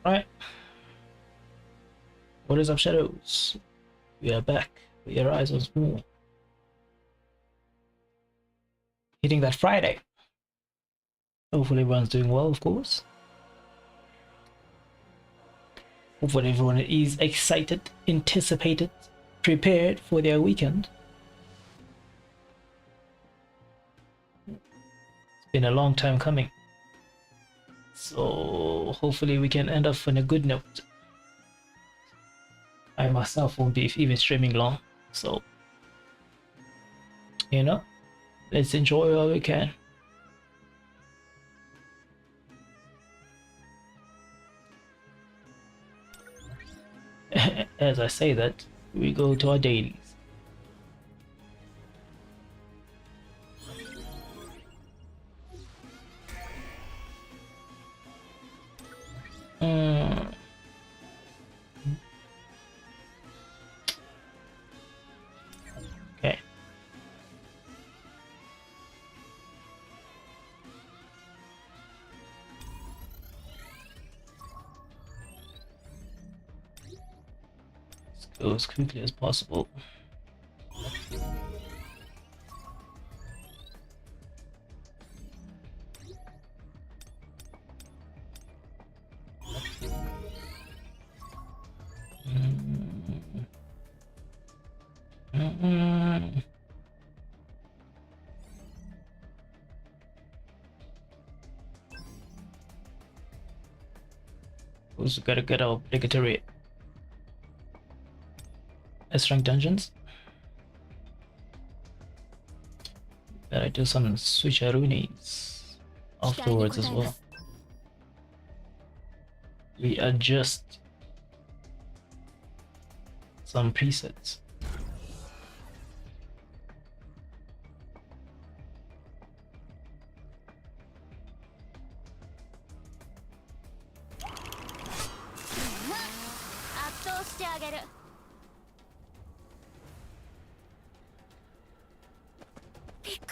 Right. What is up, shadows? We are back with your eyes once more. Hitting that Friday. Hopefully everyone's doing well, of course. Hopefully everyone is excited, anticipated, prepared for their weekend. It's been a long time coming. So hopefully we can end up on a good note. I myself won't be even streaming long, so you know, let's enjoy all we can. As I say that, we go to our dailies. Okay. Let's go as quickly as possible. Also gotta get our obligatory S-rank dungeons. Gotta do some switcheroonies afterwards as well. We adjust some presets.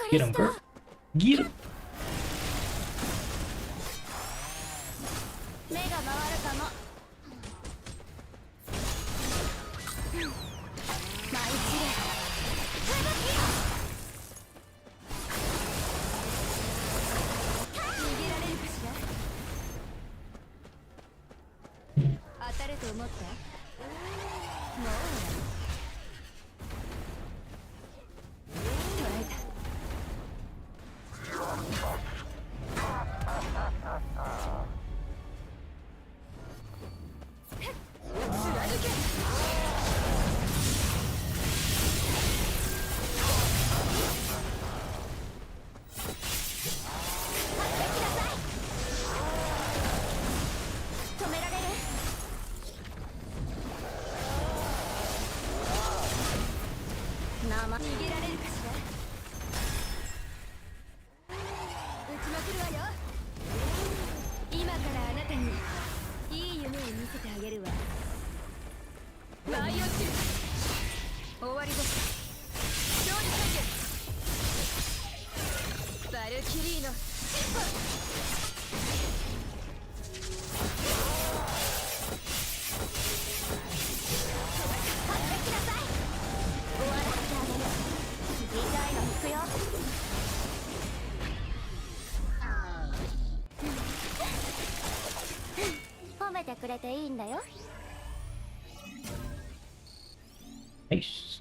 Get him, girl. Get him. Nice.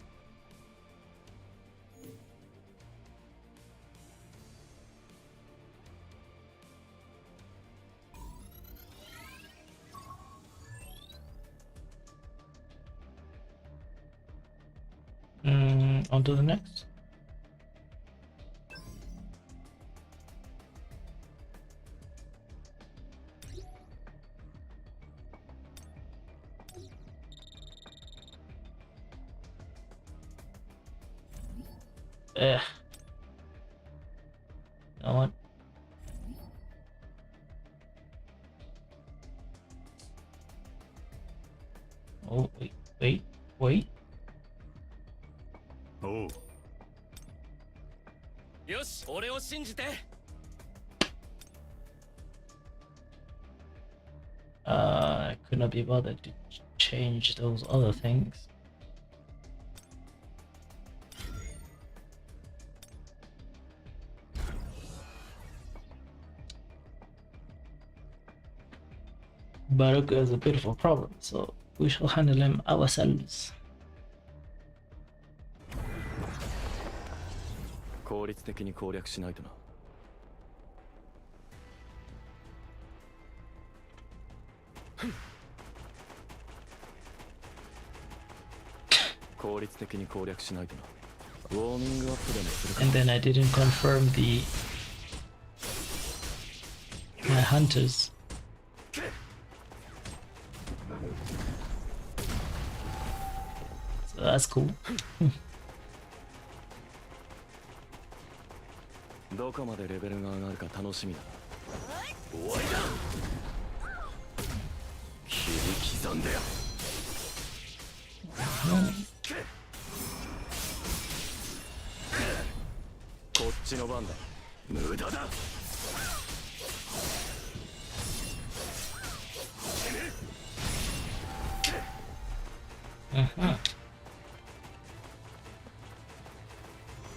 On to the next. You know what? Oh, wait. Oh. could not be bothered to change those other things. Baruch is a bit of a problem, so we shall handle him ourselves. 効率的に攻略しないとな。効率的に攻略しないとな。ウォーミングアップでもするか。 And then I didn't confirm the my hunters. So that's cool. どこまでレベルが上がるか楽しみだ。終わりだ。切り刻んでよ。こっちの番だ。無駄だ。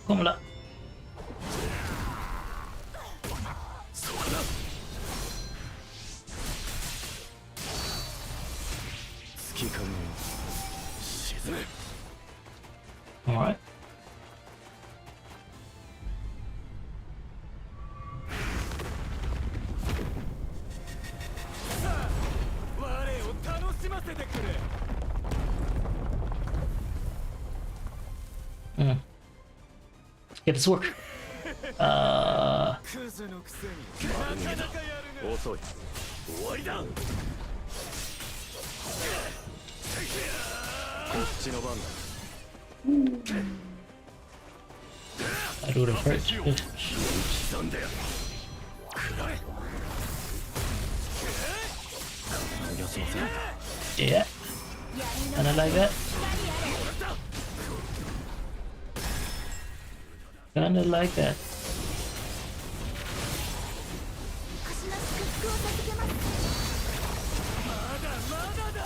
Come là. そこだ。月影よ沈め。 All right. 我を楽しませてくれ。 Let's get this work. クズのくせになかなかやるね。遅い。終わりだ。こっちの番だ。 I do it first. 刻んでよ。くらえ。休ませないか。 Yeah. And I like that. Kinda like that. まだまだだ。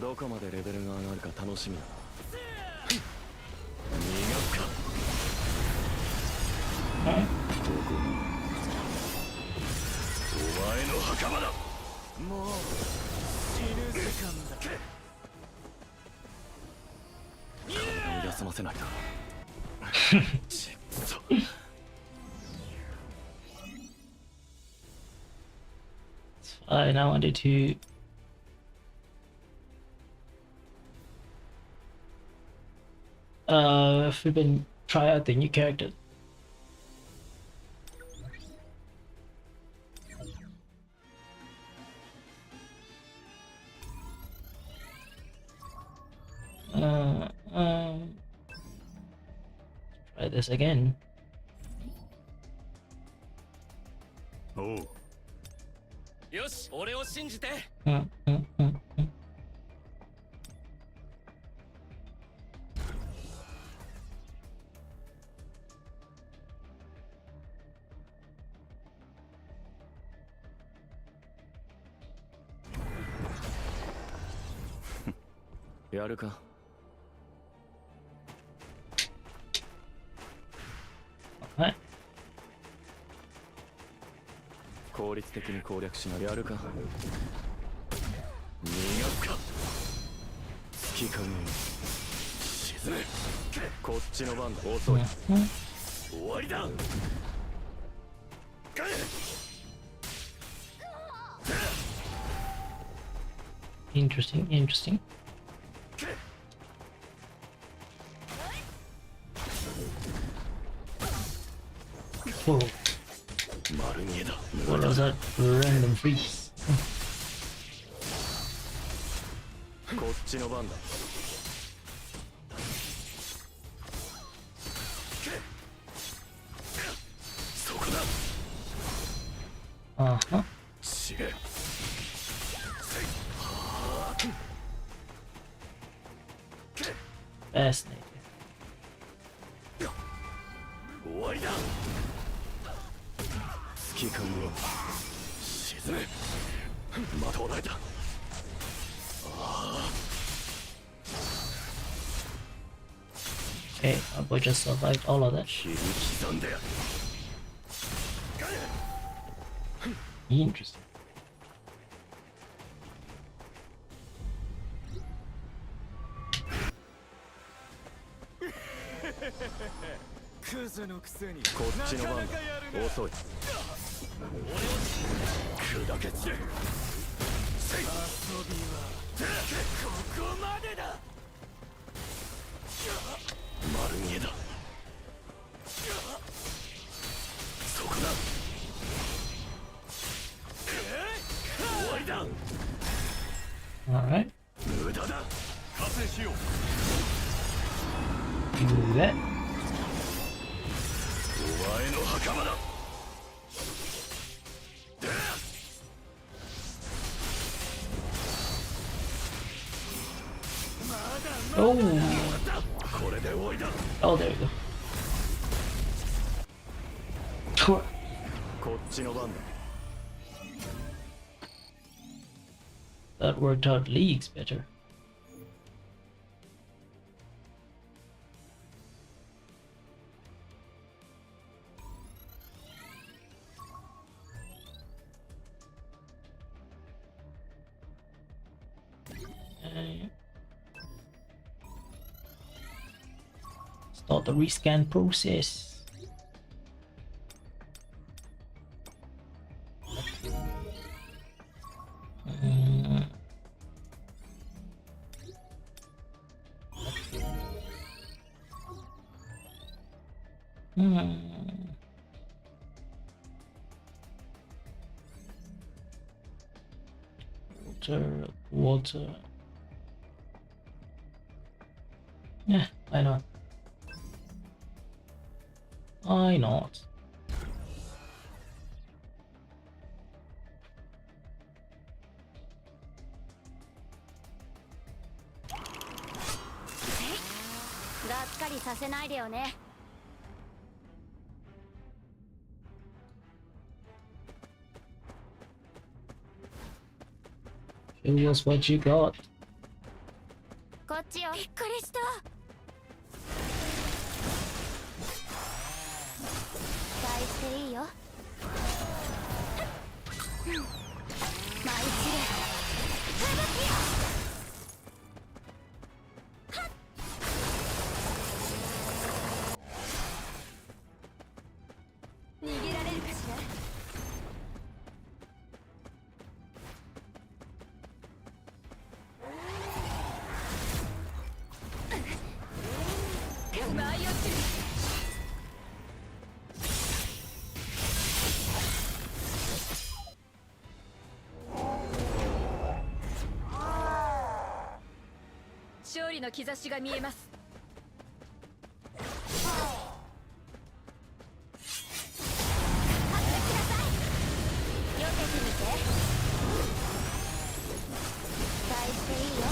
どこまでレベルが上がるか楽しみだな。逃がすか。どこに。お前の墓場だ。もう死ぬ時間だ。体を休ませないと。ちっそ。Fine, I wanted to if we've been try out the new character. Try this again. おう。よし、俺を信じて。やるか。はい。効率的に攻略しなやるか。逃がすか。月影よ沈め。こっちの番だ。遅い。終わりだ。 Interesting, interesting. Whoa. What was that random freeze? こっちの番だ。そこだ。Uh-huh. 死ね。 Fascinating. 終わりだ。間を沈め。またおられた。ああ。 Okay, our boy just survived all of that. 切り刻んでや。 Interesting. クズのくせにこっちの番だ。遅い。砕け散れ。遊びはここまでだ。丸見えだ。そこだ。終わりだ。 Alright. 無駄だ。加勢しよう。 Do that. お前の袴だ。 Oh, これで終わりだ。 oh, there we go. Sure. こっちの番だ。 That worked out leagues better. Start the rescan process. Water. Yeah, why not? Why not? Show us what you got. こっちよ。びっくりした。期待していいよ。舞い散れ。吹雪よ。逃げられるかしら。 勝利の兆しが見えます。よけてみて。期待していいよ。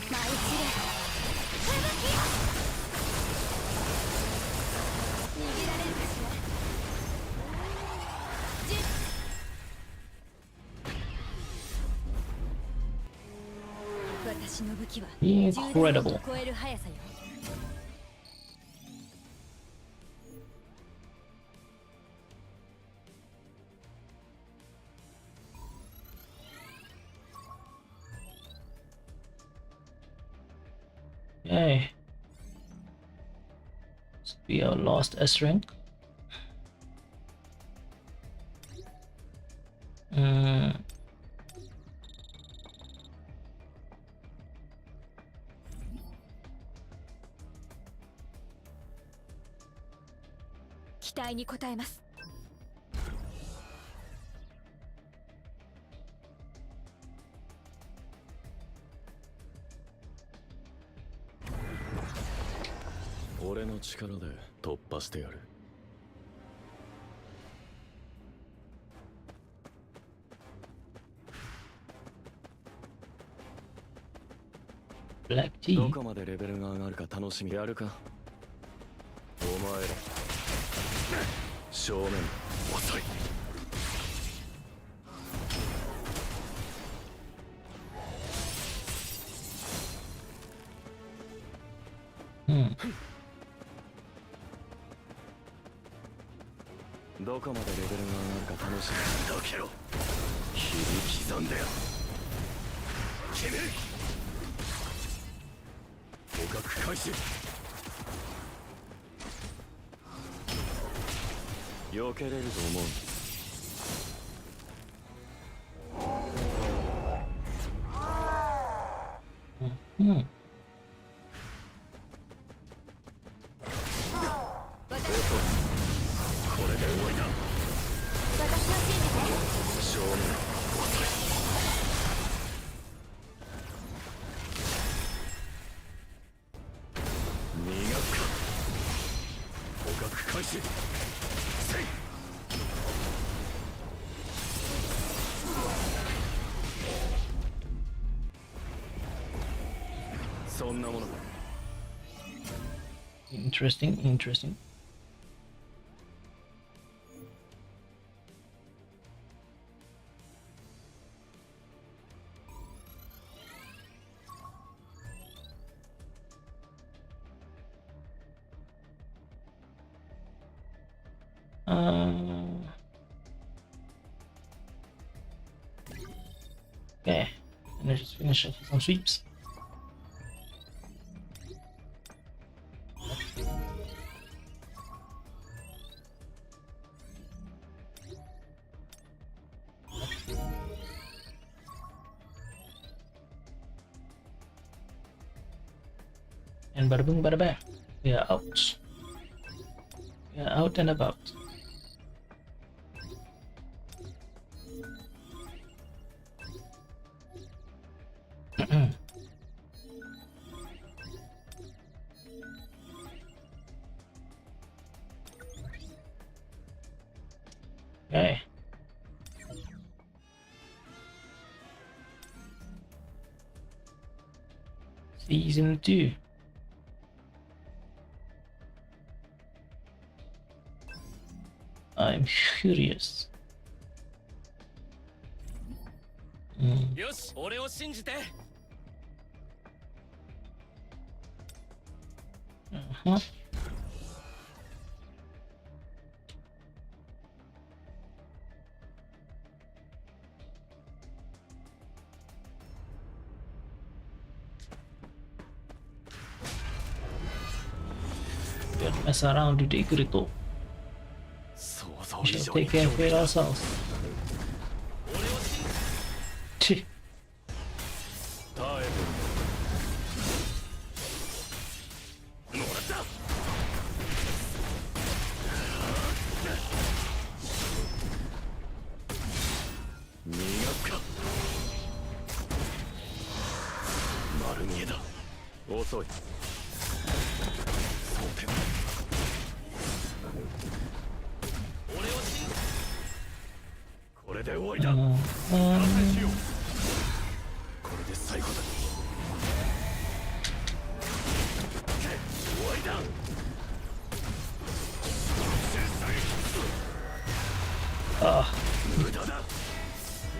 舞い散れ。吹雪よ。逃げられるかしら。 私の武器は Incredible. 超える速さよ。 Okay. This will be our last S rank. Mm. 期待に応えます。 俺の力で突破してやる。 Black ど tea. こまでレベルが上がるか楽しみやるか。おえろ。正面遅い。どこまでレベルが上がるか楽しみ。どけろ。切り刻んでや。決める。捕獲開始。避けれると思う。これで終わりだ。私を信じて。正面遅い。逃がすか。捕獲開始。せい。そんなものだ。Interesting, interesting. Okay, and I just finish off some sweeps. And bada boom, bada bang. We are out. We are out and about. Okay. Season 2. I'm curious. よし、俺を信じて。Huh? Don't mess around to take it all. 想像 We 以 shall 上に take care of 強 it 力だ。 ourselves. 俺を信じ Tch. 耐えてもらった。逃がすか。丸見えだ。遅い。蒼天。俺を信じ。これで終わりだ。完成しよう。これで最後だ。終わりだ。 Ah, 無駄だ。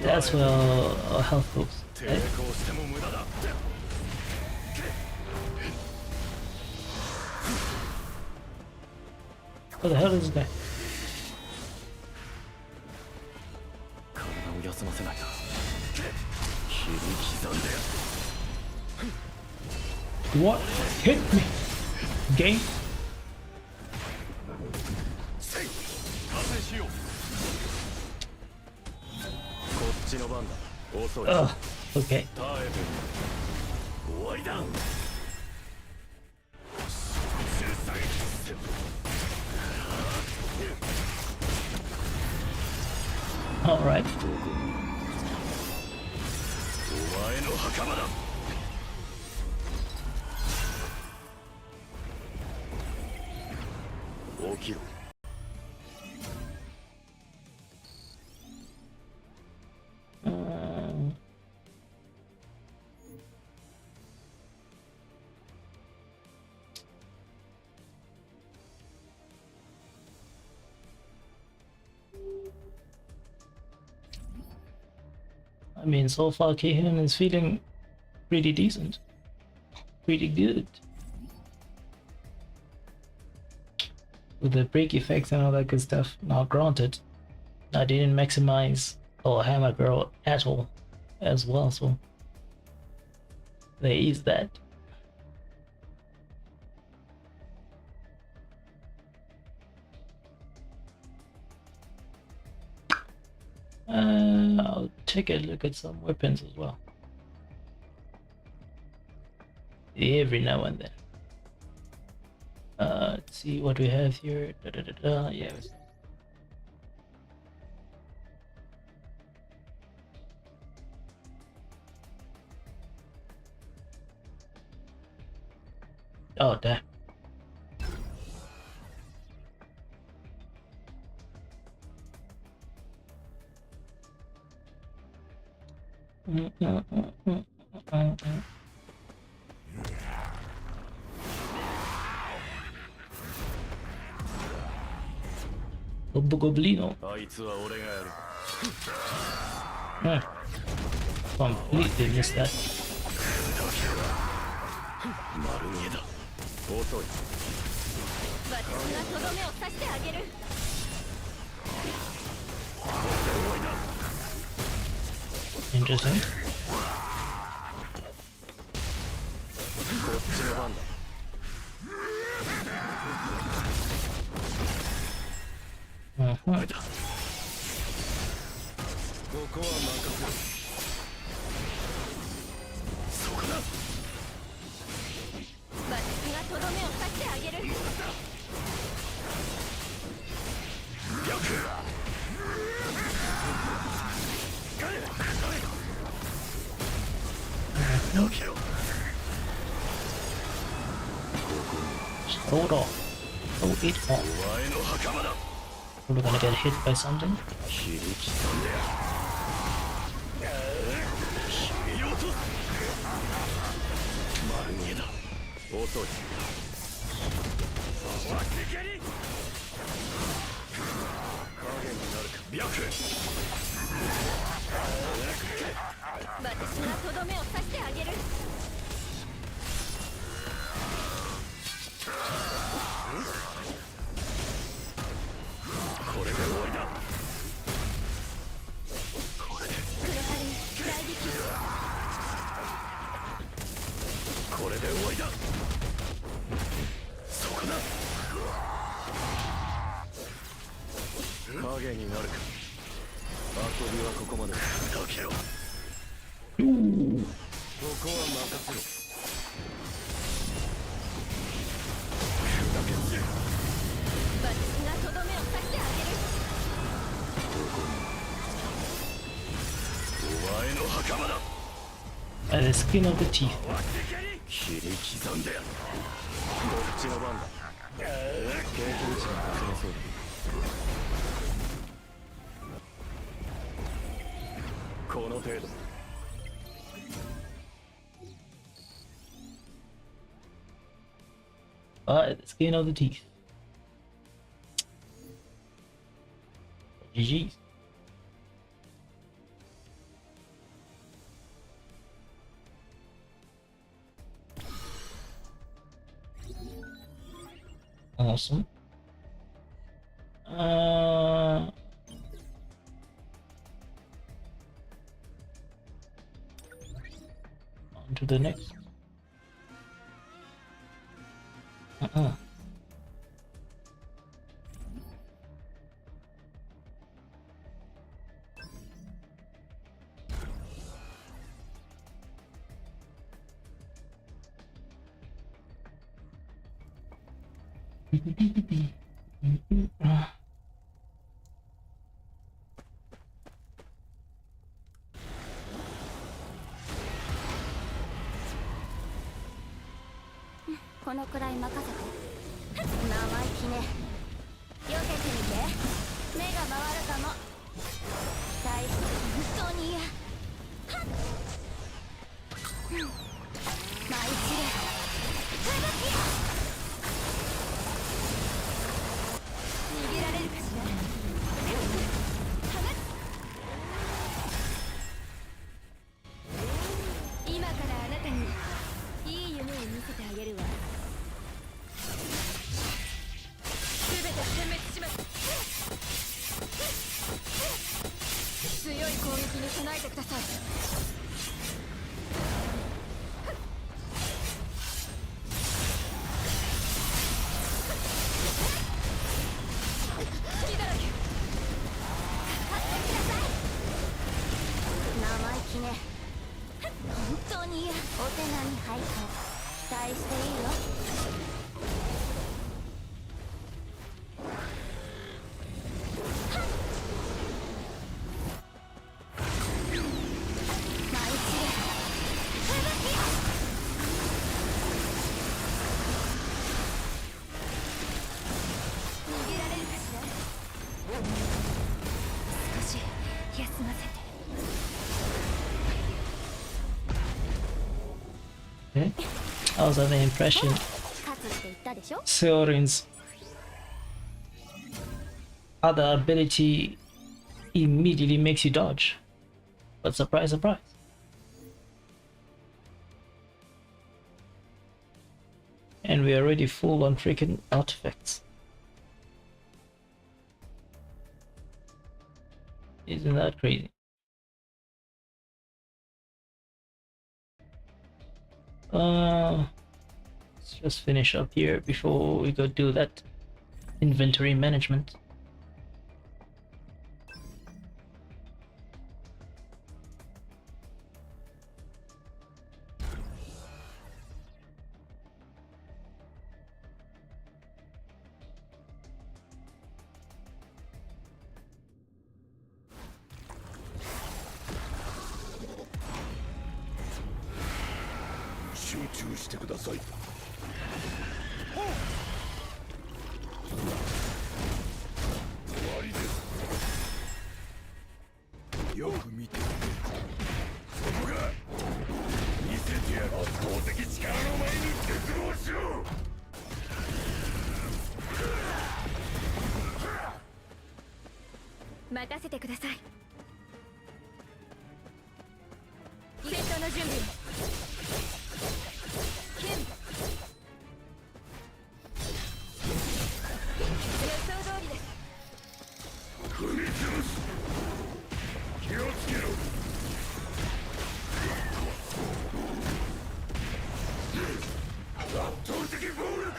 that's where our health goes. 抵 Right? 抗しても無駄だ。 What the hell is this guy? 体を休ませないな。切り刻んでや。 What? Hit me! Game? せい。完成しよう。こっちの番だ。遅い。 Ugh, okay. 耐えて終わりだ。Alright. お前の袴だ。起きろ。I mean, so far Keihan is feeling pretty decent, pretty good. With the break effects and all that good stuff. Now granted, I didn't maximize or hammer girl at all as well, so there is that. I'll take a look at some weapons as well. Every now and then. Let's see what we have here. Yeah. Oh, damn. Goblino. あいつは俺がやる Completely missed that. 丸見えだ遅い私がとどめを刺してあげる Interesting. こっちの番だ ここは任せろそこだ私がとどめを刺してあげる Hold off. Oh, it off. お前の袴だ We're gonna get hit by something. 切り刻んで切り落とす丸見えだ遅い影になるか白私がとどめを刺してあげる これで終わりだ黒針大力これで終わりだそこだ影になるか遊びはここまでだけろここは任せろ私がとどめを刺してあげる お前の袴だ By the skin of the teeth. 切り刻んでこっちの番だ経験値がなさそうだこの程度 By the skin of the teeth. GG's. Awesome. On to the next. Uh-uh. このくらい任せて生意気ね避けてみて目が回るかも大本当に嫌舞い散れ吹雪よ逃げられるかしら放つ攻撃に備えてください。隙だらけ。かかってください。生意気ね。本当に嫌。お手並み拝見。期待していいよ。Okay. I was under the impression 勝つって言ったでしょ。 Seorin's other ability immediately makes you dodge. But surprise, surprise. And we're already full on freaking artifacts. Isn't that crazy? Let's just finish up here before we go do that inventory management.任せてください。戦闘の準備。予想通りです。踏み潰す。気をつけろ。圧倒的暴力。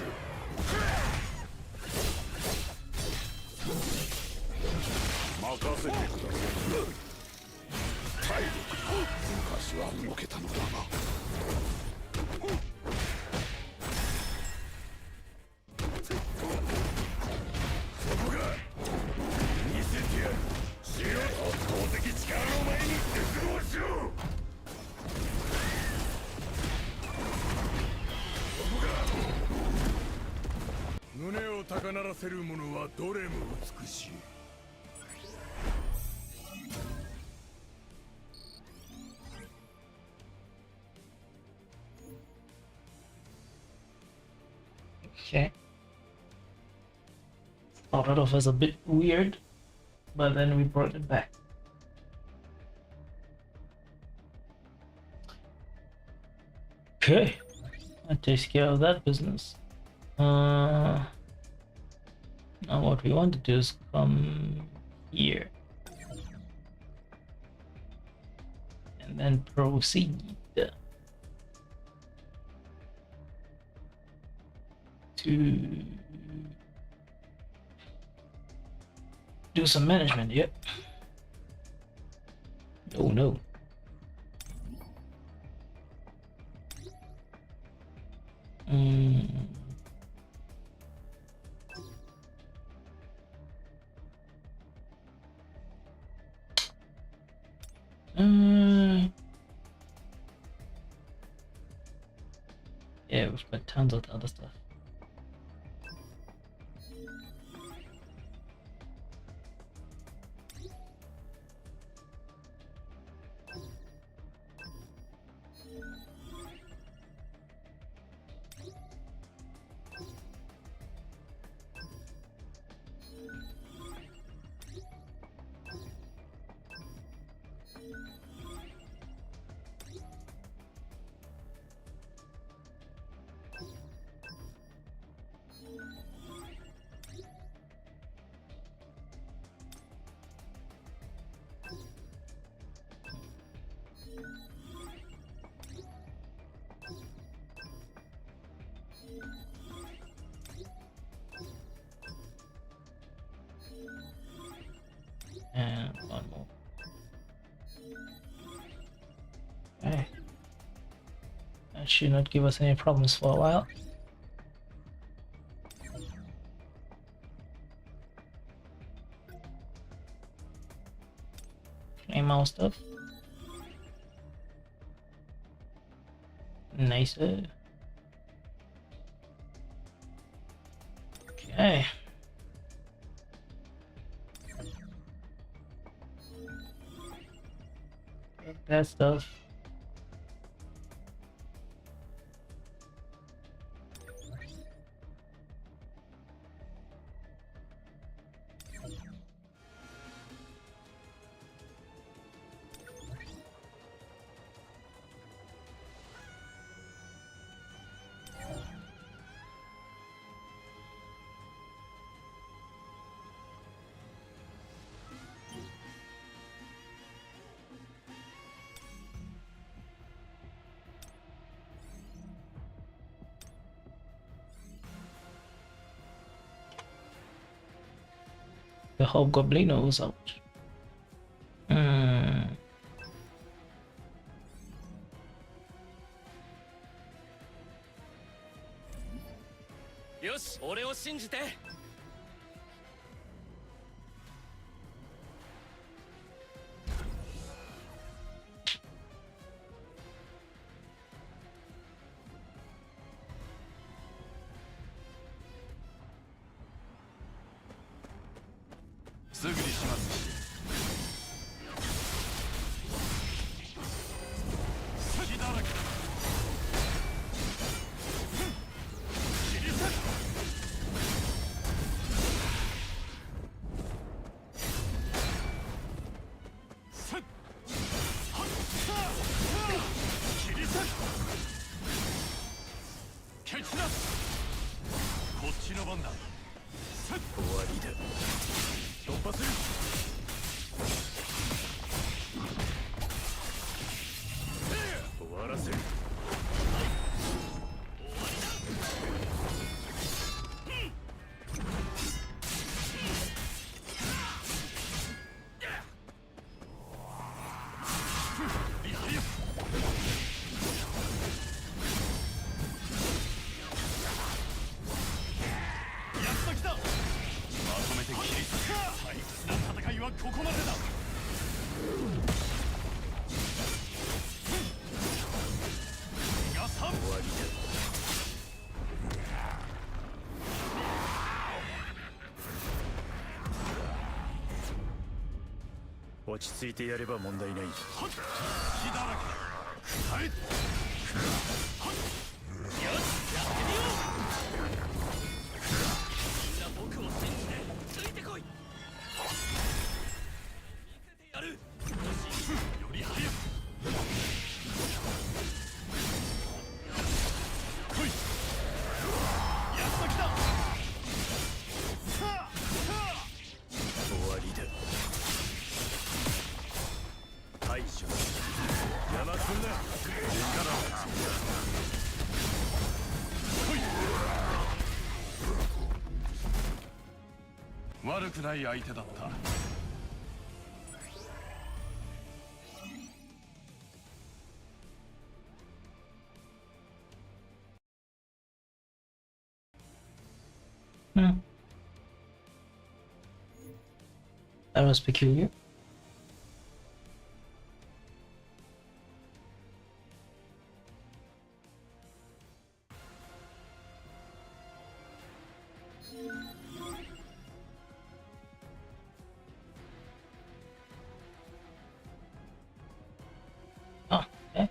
任せてください。体力、昔は動けたのだが。そこが見せてやる。しろ。圧倒的力を前に絶望しろ。そこが胸を高鳴らせる者はどれも美しい。Okay. Started off as a bit weird, but then we brought it back. Okay. That takes care of that business. Now what we want to do is come here. And then proceed to do some management. Yep. Oh no. Yeah, we've got tons of other stuff. That should not give us any problems for a while. Claim our stuff. Nice. Okay. Get that stuff. The Hobgoblino was out. Hmm. よし、俺を信じて。すぐにします。隙だらけだ。切り裂く。すっ。はっ。切り裂く。蹴散らす。こっちの番だ。すっ。終わりだ。突破する。終わらせる。終わりだ。リハリア。やっと来た。まとめて切り裂く。大切な戦いはここまでだ。が3。終わりだ。落ち着いてやれば問題ない。はっ。血だらけ。はい。はっ。よし、やってみよう。みんな僕を信じてついてこい。やる。よし。より早く。来い。やっと来た。さあ。終わりだ。対処する。邪魔すんな。力を。来い。悪くない相手だった。Hmm. That was peculiar. Oh, okay.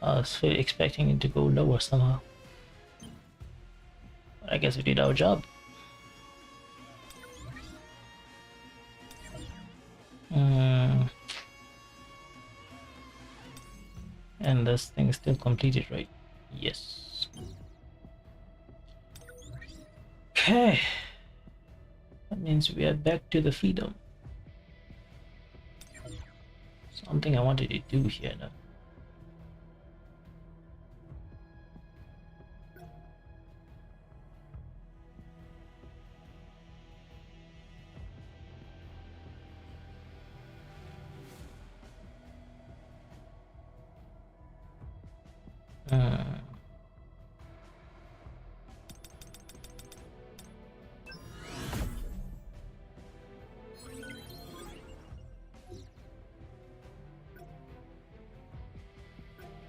I was fully expecting it to go lower somehow. But I guess we did our job. And this thing is still completed, right? Yes. Okay. That means we are back to the freedom. Something I wanted to do here now. Hmm.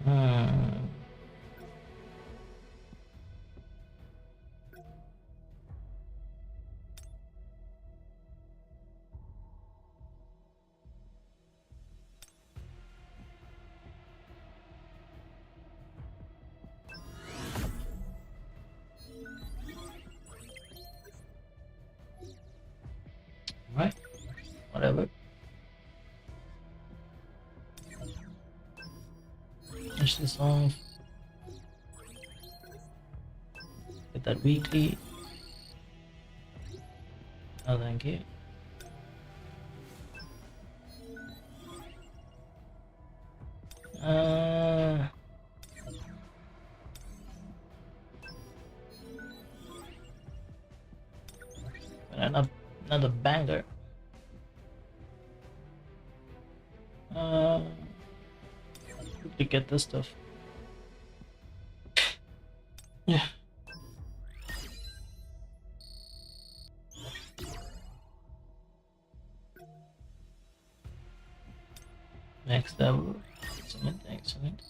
Hmm. Right. Whatever. Finish this off. Get that weekly. Oh, thank you. Uh, another banger. Uh, to get this stuff. Yeah. Next level. Excellent, excellent.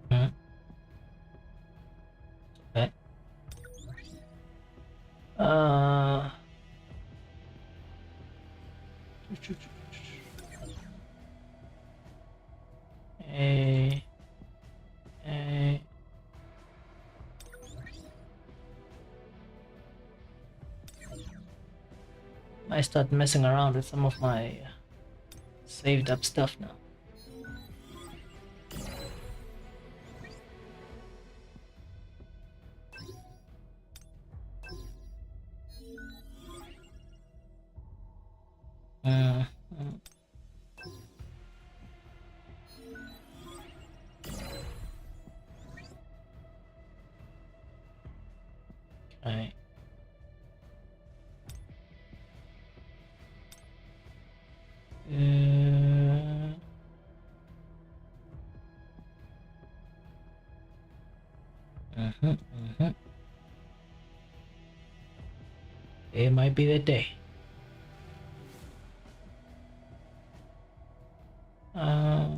Hmm. Okay. Uh. A. A. I start messing around with some of my saved up stuff now. Mm, mm. Okay. Mhm, mhm. It might be the day. Uh,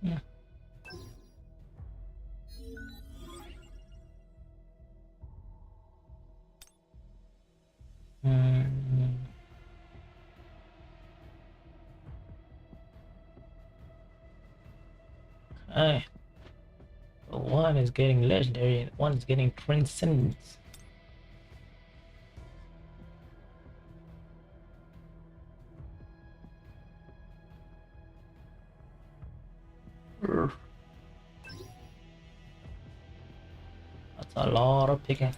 yeah. Mm, okay. One is getting legendary, and one is getting transcendence. Urgh. That's a lot of picking.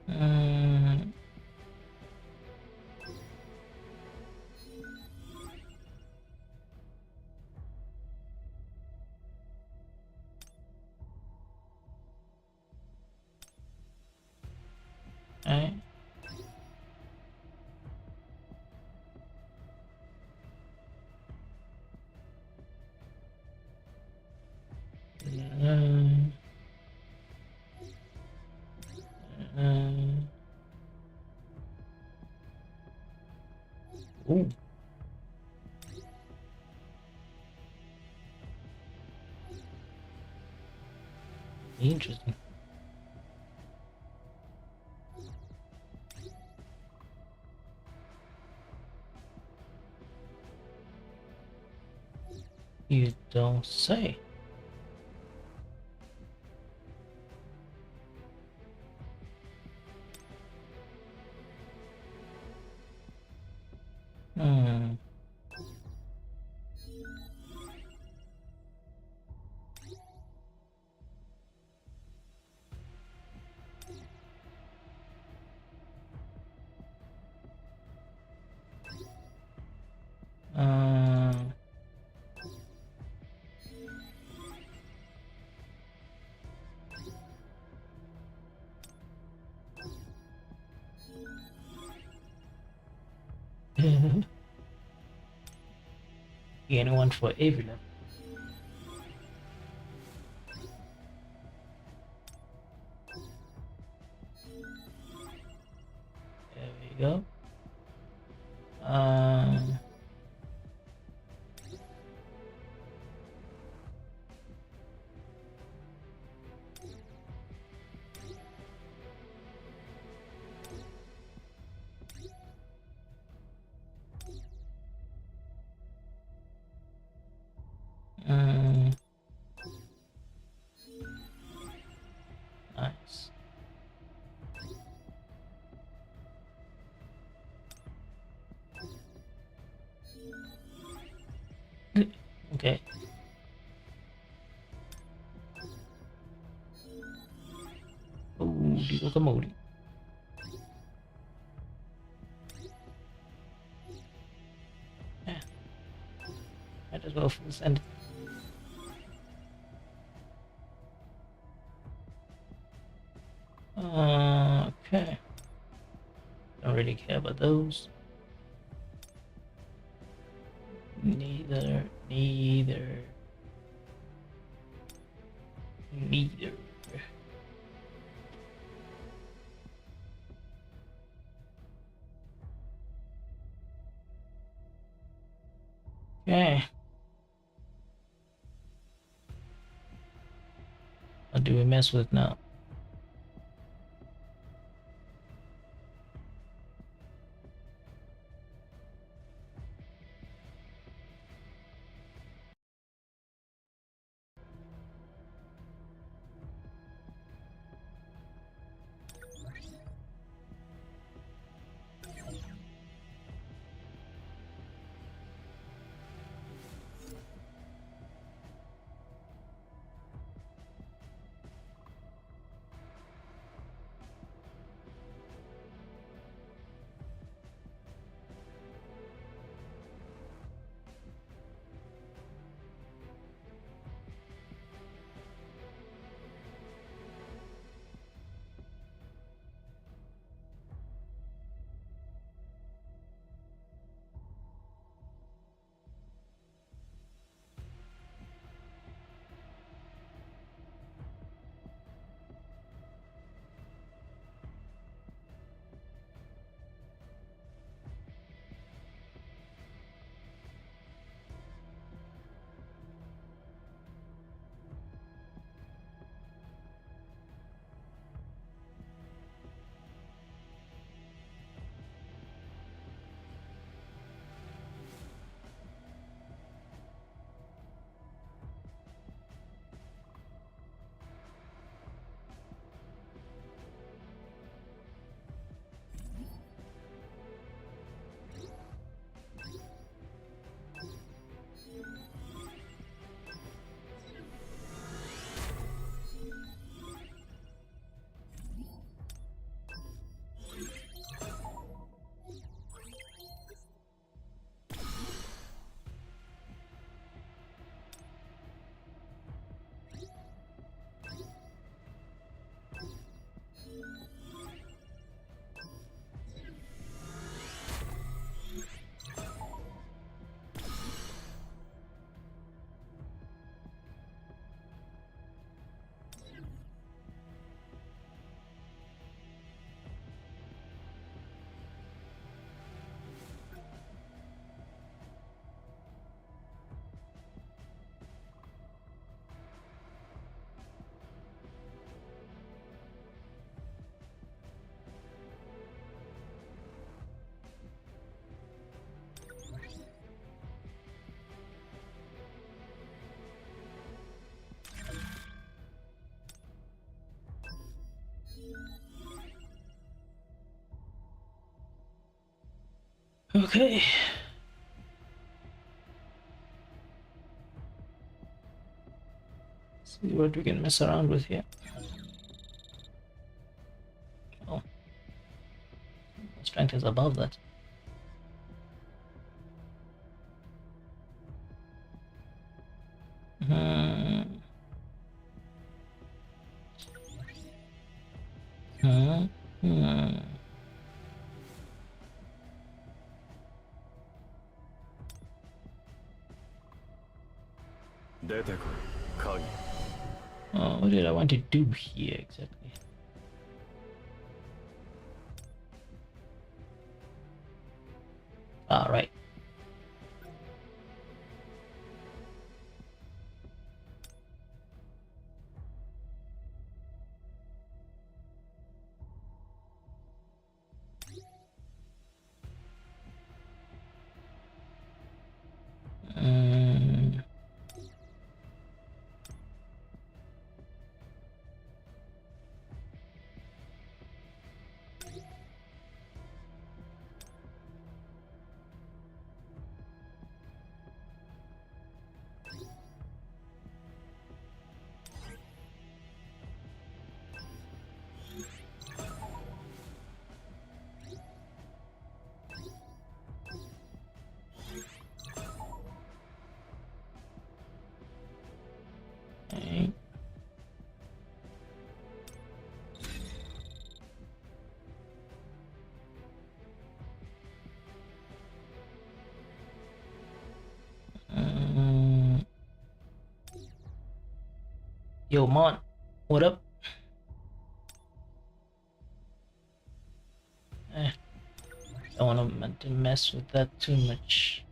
Mm, okay. Mm, mm. Ooh. Interesting. You don't say. Uh, Gain one for every level. There we go. Nice. Okay. Holy guacamole. Yeah. Might as well send it. Okay. Don't really care about those. Neither. Okay. What do we mess with now? Okay. See what we can mess around with here. Oh, strength is above that. 出てこい鍵 What did I want to do here exactly? All right. Mm. Okay. Mm. Yo, Mon, what up? Don't want to mess with that too much.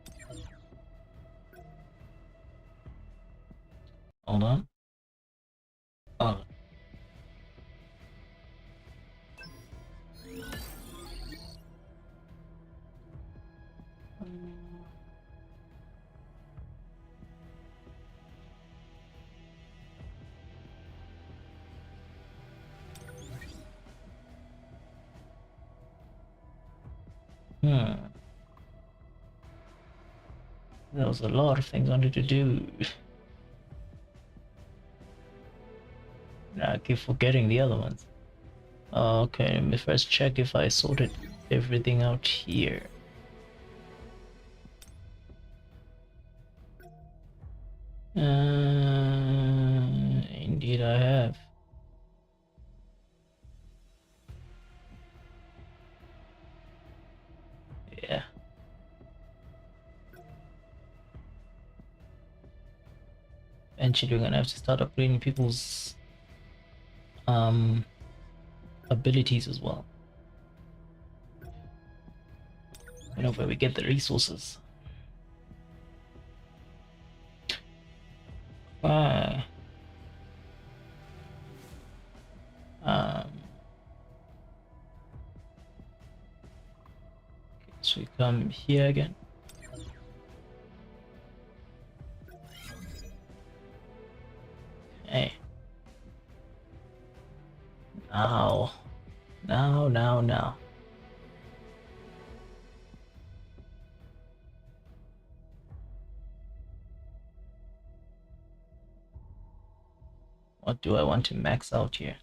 Hold on. Oh. Hmm. There was a lot of things I wanted to do. I keep forgetting the other ones. Okay, let me first check if I sorted everything out here. Indeed I have. Yeah. Eventually we're gonna have to start upgrading people's abilities as well. You know, where we get the resources. Ah. Um so we come here again. Hey. Now. Now. What do I want to max out here?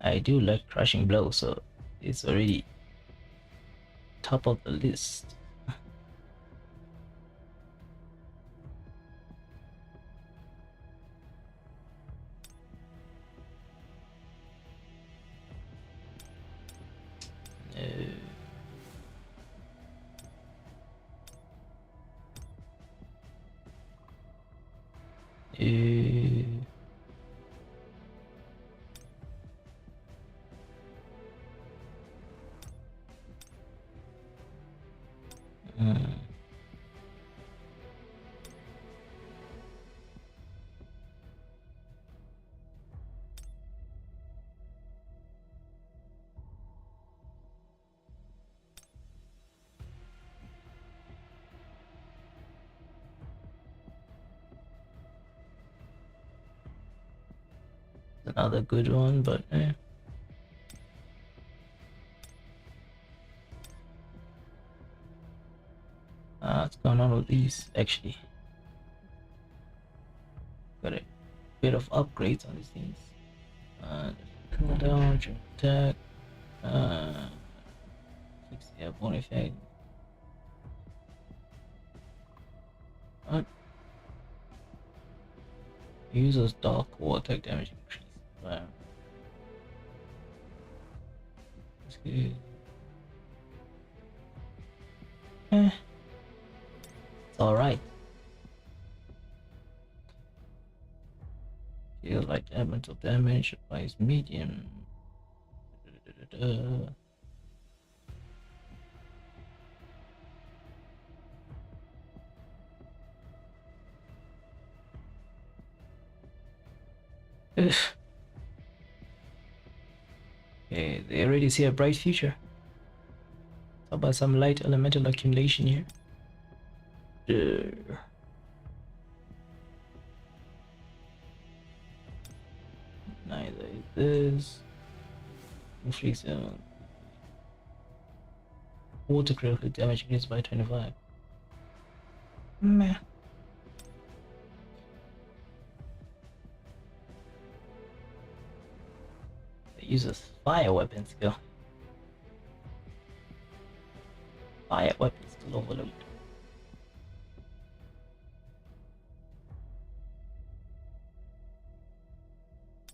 I do like crushing blow, so it's already top of the list. Uh, mm. Another good one, but what's going on with these actually? Got a bit of upgrades on these things. Cool down, attack, fix the airborne effect. What? User's dark or attack damage increase. Wow. It's alright. Feel like elemental damage applies medium. Ugh. Okay, they already see a bright future. How about some light elemental accumulation here? Neither is this. Inflicts water critical damage increased by 25. Meh. It uses fire weapon skill. Fire weapon skill overload.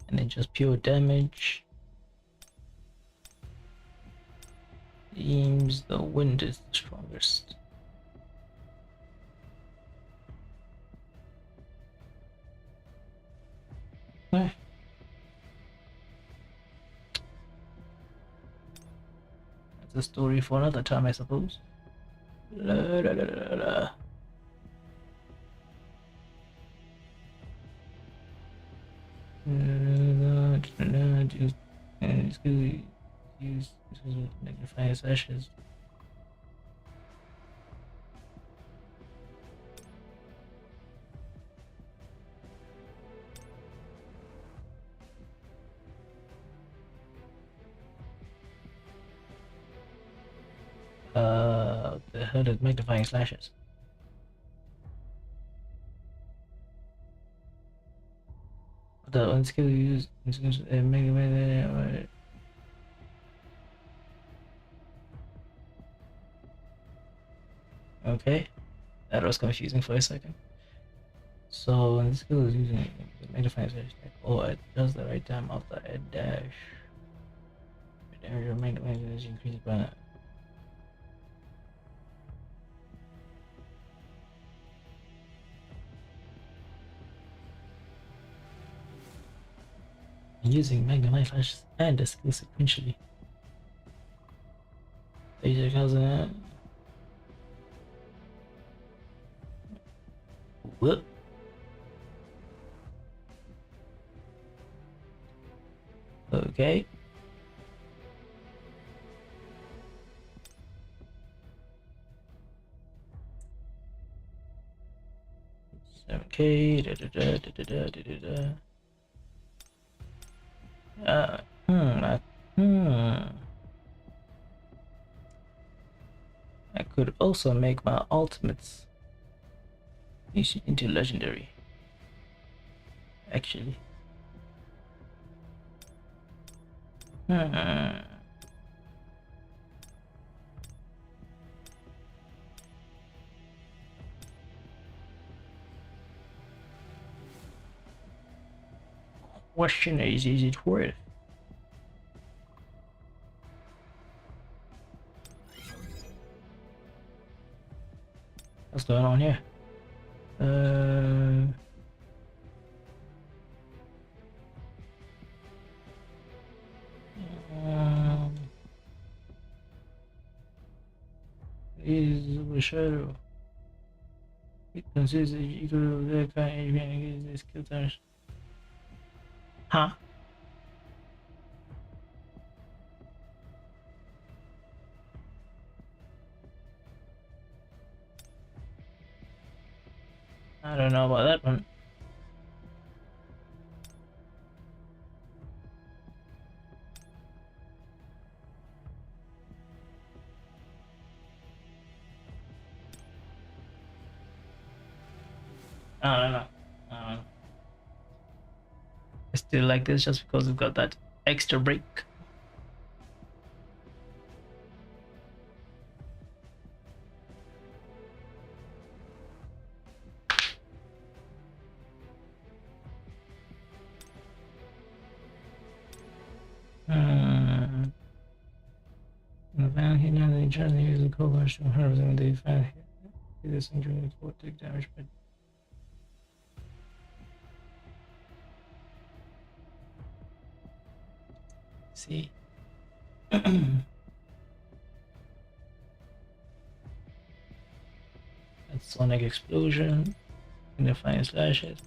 And then just pure damage. Seems the wind is the strongest. Eh. That's a story for another time, I suppose. La, la, la, la, la. Use magnifying slashes. The hell is magnifying slashes? The one skill you use okay, that was confusing for a second. So when the skill is using the magnifying slash, oh, it does the right time after a dash. The damage of magnifying slash increased by. Using magnifying flash and the skill sequentially. What? Okay. Okay. I could also make my ultimates into legendary. Actually. Question is it worth? What's going on here? Is a shadow. It consists of equal of that kind of this skill turns. Huh? I don't know about that one. I don't know. I don't know. I still like this just because we've got that extra break. fan hit and they try to use the cover to hurt when they fan hit. This injury will take damage, but see. That's sonic explosion. Signifying slashes.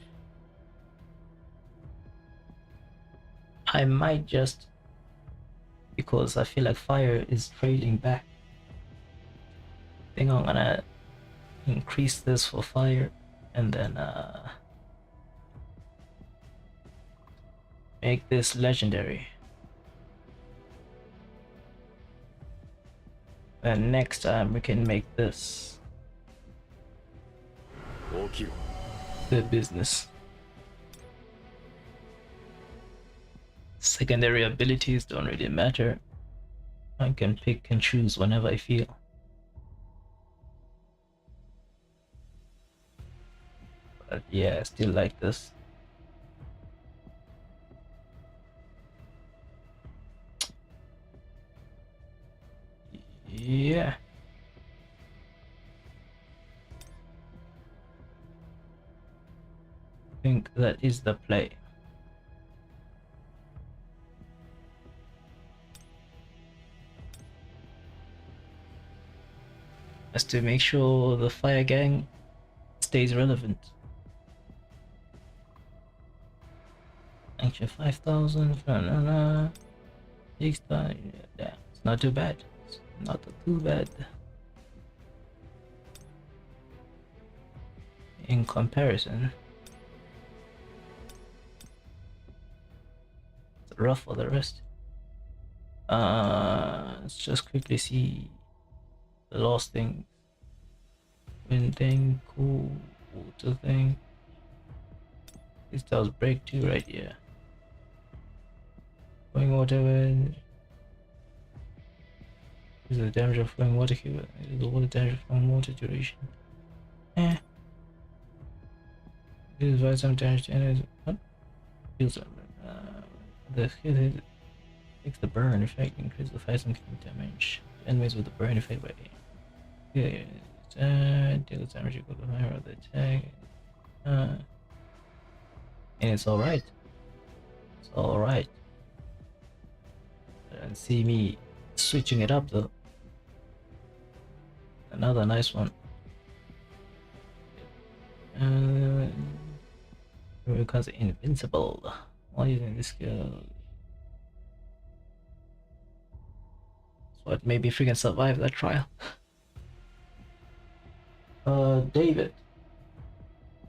I might just, because I feel like fire is trailing back, I think I'm gonna increase this for fire and then make this legendary. And next time we can make this the business. Secondary abilities don't really matter. I can pick and choose whenever I feel. But yeah, I still like this. Yeah. I think that is the play. Just to make sure the fire gang stays relevant. Actually 5,000, yeah, it's not too bad. It's not too bad. In comparison. It's rough for the rest. Let's just quickly see the last thing. Wind thing, cool, water thing. This does break too, right? Yeah. Flowing water wind. This is the damage of flowing water cube. This is the water damage of flowing water duration. Eh. This is why some damage to enemies. What? Feels the hit takes the burn effect, increase the fight some damage. Enemies with the burn effect by deal damage equal to the higher of the attack. And it's alright. It's alright. And see me switching it up though. Another nice one. Becomes invincible while using this skill. So what, maybe if we can survive that trial. David,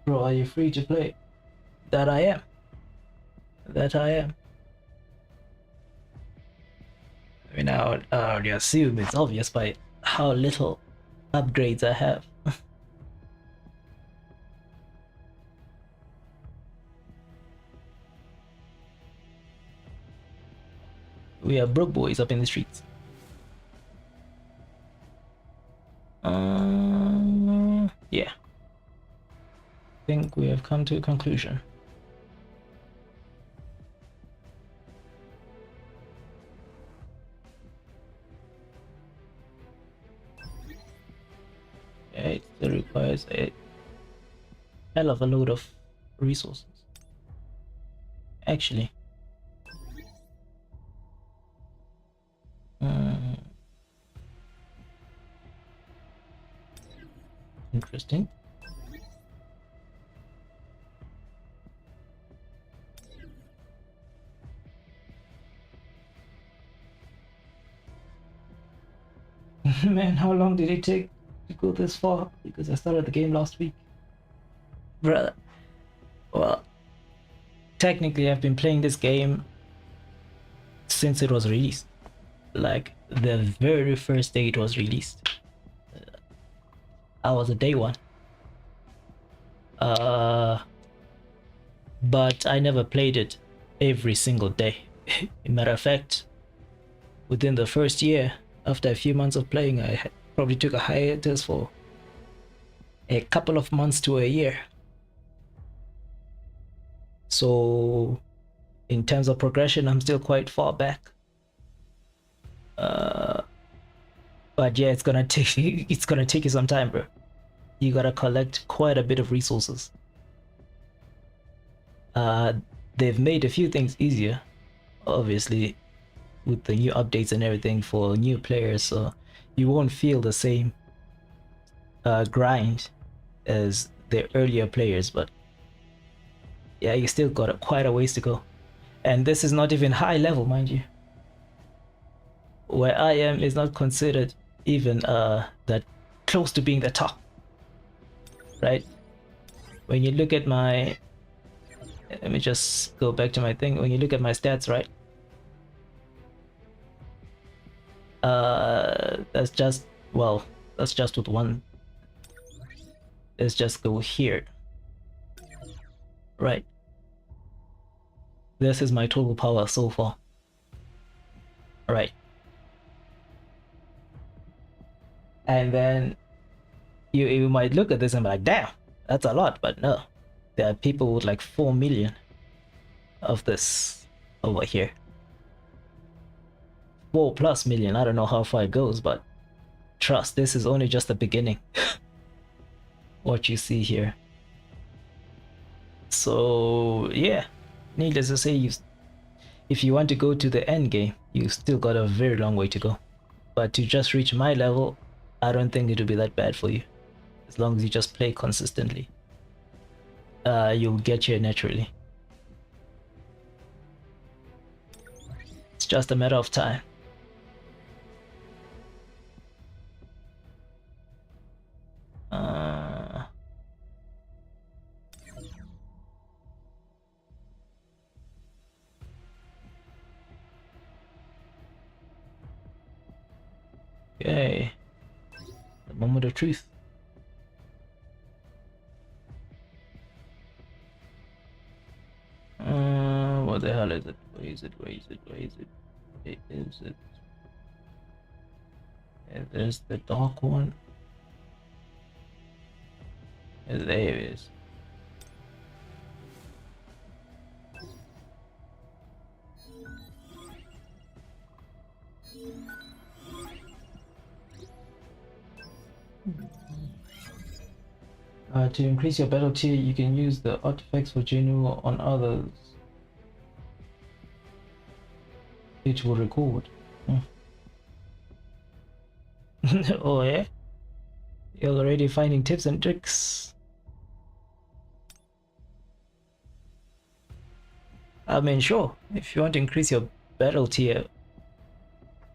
bro, are you free to play? That I am. That I am. I mean, I would already assume it's obvious by how little upgrades I have. We are broke boys up in the streets. Yeah. I think we have come to a conclusion. Yeah, it still requires a hell of a load of resources. Actually. Interesting. Man, how long did it take to go this far? Because I started the game last week. Brother. Well, technically I've been playing this game since it was released. Like the very first day it was released. I was a day one. But I never played it every single day. Matter of fact, within the first year, after a few months of playing, I probably took a hiatus for a couple of months to a year. So in terms of progression, I'm still quite far back. But yeah, it's gonna take it's gonna take you some time, bro. You gotta collect quite a bit of resources. They've made a few things easier, obviously, with the new updates and everything for new players, so you won't feel the same grind as the earlier players, but yeah, you still got quite a ways to go. And this is not even high level, mind you. Where I am is not considered even that close to being the top, right? When you look at my, let me just go back to my thing. When you look at my stats, right? That's just, well, that's just with one. Let's just go here, right? This is my total power so far. Right. And then you might look at this and be like, damn, that's a lot, but no. There are people with like 4 million of this over here. 4+ million, I don't know how far it goes, but trust, this is only just the beginning. What you see here. So yeah, needless to say, if you want to go to the end game, you still got a very long way to go. But to just reach my level, I don't think it'll be that bad for you. As long as you just play consistently, you'll get here naturally. It's just a matter of time. Okay, the moment of truth. What the hell is it? Where is it? Where is it? Where is it? Where is it? Yeah, there's the dark one. Yeah, there it is. To increase your battle tier, you can use the artifacts for Genu on others. It will record. Oh yeah? You're already finding tips and tricks. I mean, sure, if you want to increase your battle tier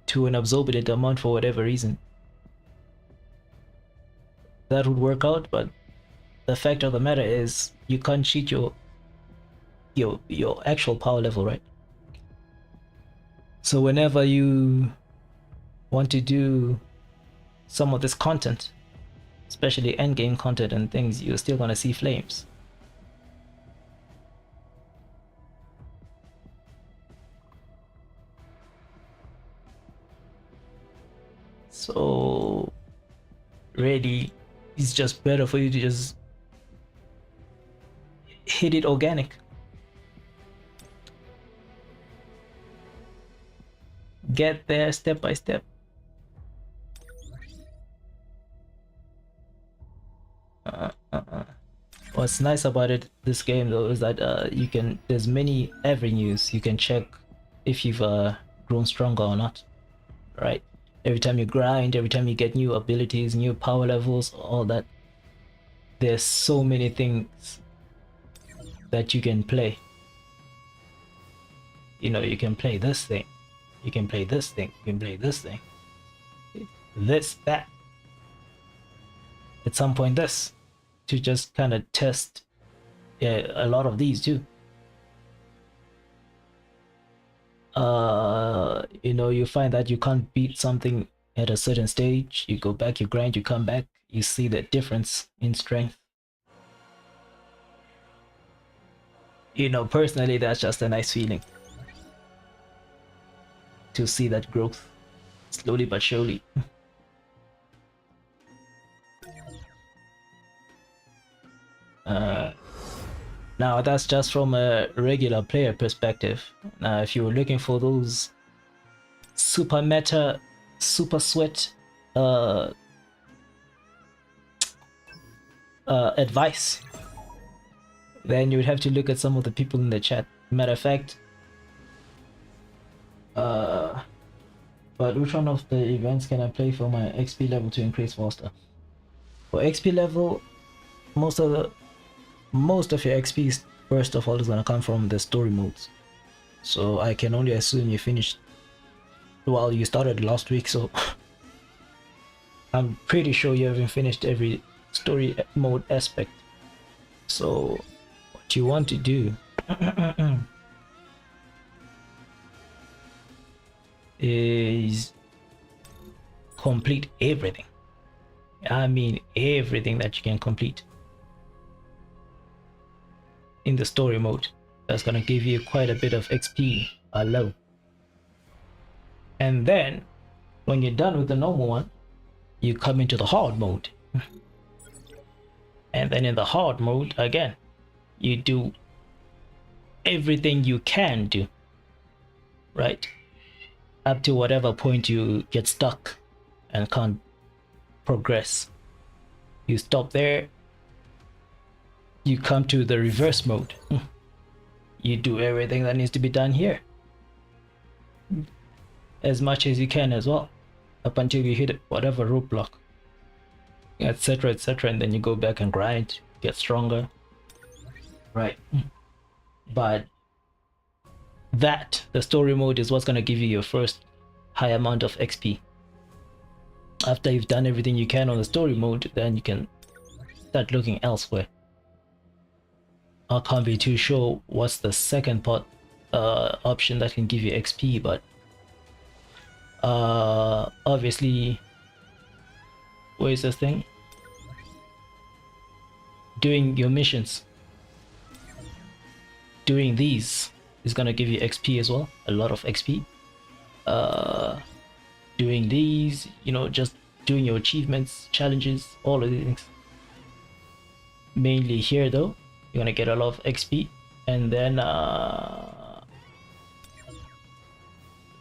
to an absorbent amount for whatever reason, that would work out, but the fact of the matter is you can't cheat your actual power level, right? So whenever you want to do some of this content, especially endgame content and things, you're still gonna see flames. So really, it's just better for you to just hit it organic. Get there step by step. What's nice about this game though, is that there's many avenues you can check if you've grown stronger or not, right? Every time you grind, every time you get new abilities, new power levels, all that, there's so many things that you can play. You know, you can play this thing, you can play this thing, you can play this thing, this, that, at some point this, to just kind of test a lot of these too. You know, you find that you can't beat something at a certain stage, you go back, you grind, you come back, you see the difference in strength. You know, personally, that's just a nice feeling to see that growth slowly but surely. Now that's just from a regular player perspective. If you were looking for those super meta, super sweat uh, advice, then you would have to look at some of the people in the chat. Matter of fact, but which one of the events can I play for my XP level to increase faster? For XP level, most of your XP first of all is gonna come from the story modes. So I can only assume you finished, well, you started last week, so I'm pretty sure you haven't finished every story mode aspect. So what you want to do is complete everything. I mean everything that you can complete in the story mode. That's gonna give you quite a bit of XP alone. And then when you're done with the normal one, you come into the hard mode. And then in the hard mode, again, you do everything you can do, right? Up to whatever point you get stuck and can't progress. You stop there, you come to the reverse mode. You do everything that needs to be done here, as much as you can as well, up until you hit whatever roadblock, etc, etc, and then you go back and grind, get stronger, right? But the story mode is what's going to give you your first high amount of XP. After you've done everything you can on the story mode, then you can start looking elsewhere. I can't be too sure what's the second part option that can give you XP, but obviously, where is this thing? Doing your missions, doing these is gonna give you XP as well, a lot of XP. Doing these, you know, just doing your achievements, challenges, all of these things. Mainly here though, you're gonna get a lot of XP. And then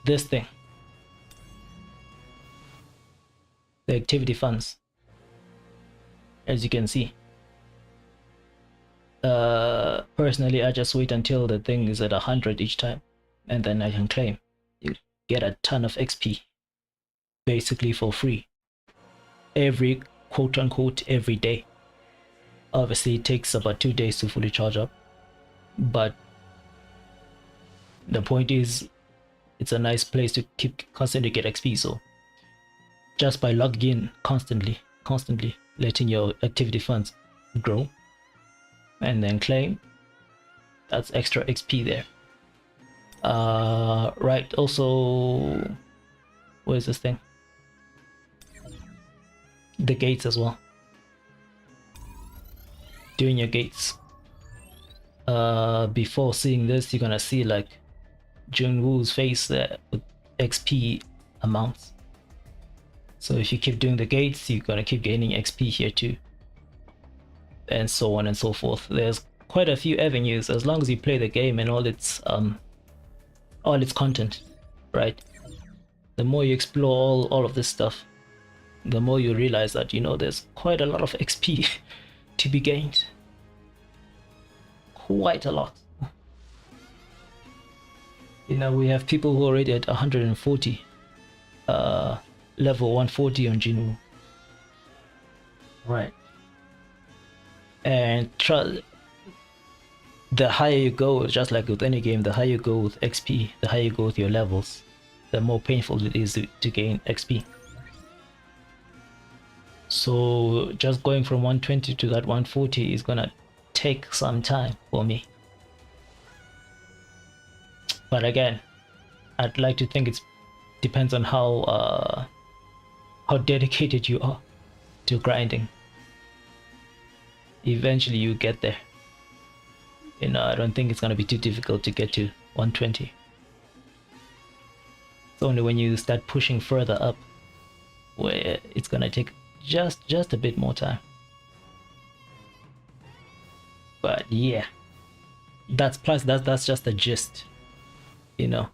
this thing, the activity funds, as you can see. Personally, I just wait until the thing is at 100 each time, and then I can claim. You get a ton of XP, basically for free, every quote-unquote every day. Obviously, it takes about 2 days to fully charge up, but the point is, it's a nice place to keep constantly get XP. So just by logging in constantly letting your activity funds grow and then claim, that's extra XP there. Right, also, where's this thing? The gates as well. Doing your gates. Before seeing this, you're gonna see like Junwoo's face there with XP amounts. So if you keep doing the gates, you're gonna keep gaining XP here too, and so on and so forth. There's quite a few avenues as long as you play the game and all its content, right? The more you explore all of this stuff, the more you realize that, you know, there's quite a lot of XP to be gained. Quite a lot. You know, we have people who are already at 140, level 140 on Jinwoo. Right. And the higher you go, just like with any game, the higher you go with XP, the higher you go with your levels, the more painful it is to gain XP. So just going from 120 to that 140 is gonna take some time for me. But again, I'd like to think it depends on how dedicated you are to grinding. Eventually you get there. You know, I don't think it's gonna be too difficult to get to 120. It's only when you start pushing further up where it's gonna take just a bit more time. But yeah, that's just the gist. You know,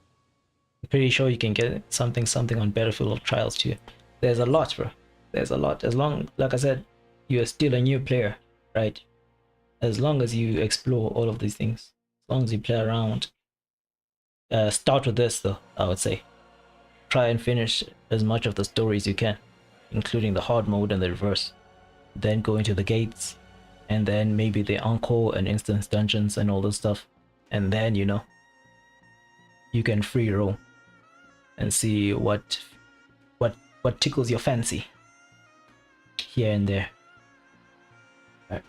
I'm pretty sure you can get something on Battlefield Trials too. there's a lot, bro. There's a lot. As long, like I said, you're still a new player, right? As long as you explore all of these things, as long as you play around, start with this though, I would say. Try and finish as much of the story as you can, including the hard mode and the reverse. Then go into the gates, and then maybe the encore and instance dungeons and all this stuff. And then, you know, you can free roam and see what tickles your fancy here and there. Right.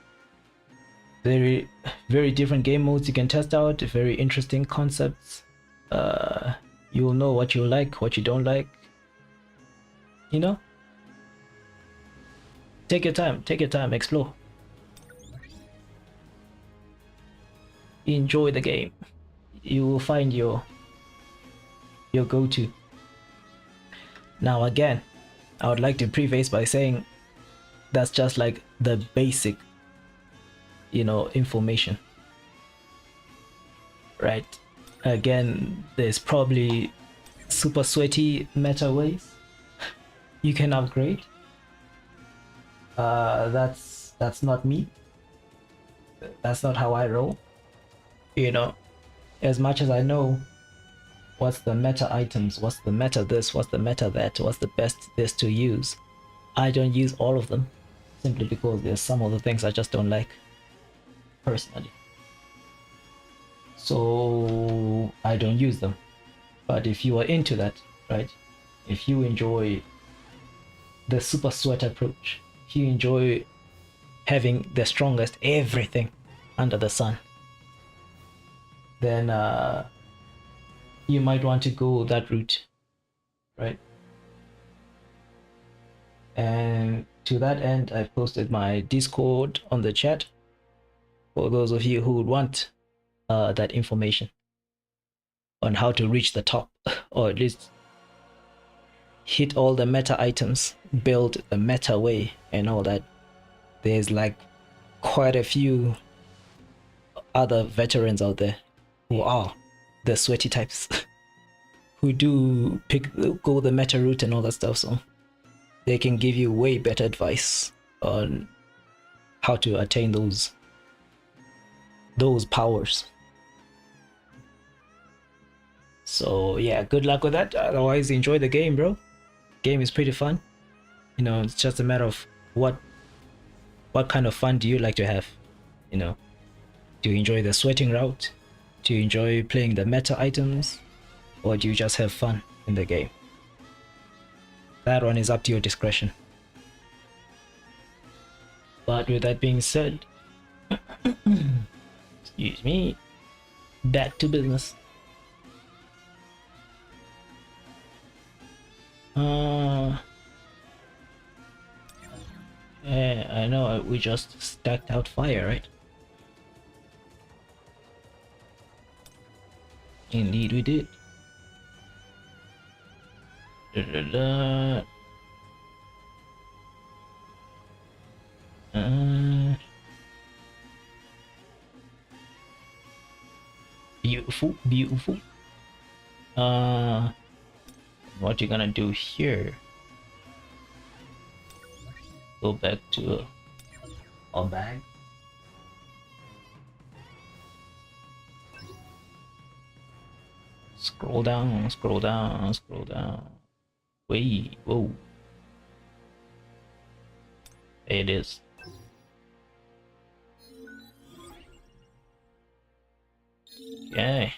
Very, very different game modes you can test out, very interesting concepts. You'll know what you like, what you don't like. You know? Take your time, explore. Enjoy the game. You will find your go-to. Now again, I would like to preface by saying that's just like the basic, you know, information. Right? Again, there's probably super sweaty meta ways you can upgrade. That's not me. That's not how I roll. You know, as much as I know what's the meta items, what's the meta this, what's the meta that, what's the best this to use, I don't use all of them simply because there's some of the things I just don't like personally. So I don't use them. But if you are into that, right? If you enjoy the super sweat approach, if you enjoy having the strongest everything under the sun, then you might want to go that route, right? And to that end, I posted my Discord on the chat for those of you who would want that information on how to reach the top, or at least hit all the meta items, build the meta way and all that. There's like quite a few other veterans out there who are the sweaty types who do go the meta route and all that stuff, so they can give you way better advice on how to attain those powers. So yeah, good luck with that. Otherwise, enjoy the game, bro. Game is pretty fun. You know, it's just a matter of what kind of fun do you like to have. You know, do you enjoy the sweating route? Do you enjoy playing the meta items? Or do you just have fun in the game? That one is up to your discretion. But with that being said, excuse me, back to business. Yeah, I know we just stacked out fire, right? Indeed we did. Beautiful, beautiful. What you gonna do here? Go back to our bag. Scroll down, scroll down, scroll down. Wait, whoa. There it is. Okay.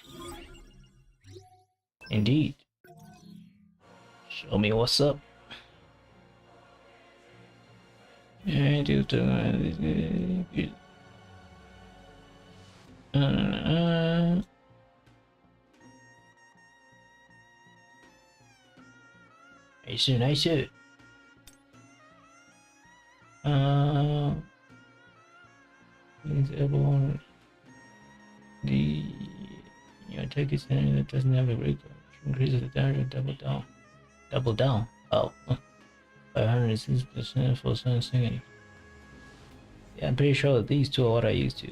Indeed. Show me what's up. Yeah, nice, nice. Is everyone the attack is enemy that doesn't have a break, increases the damage, double down. Oh, 506% for sensing. Yeah, I'm pretty sure that these two are what I used to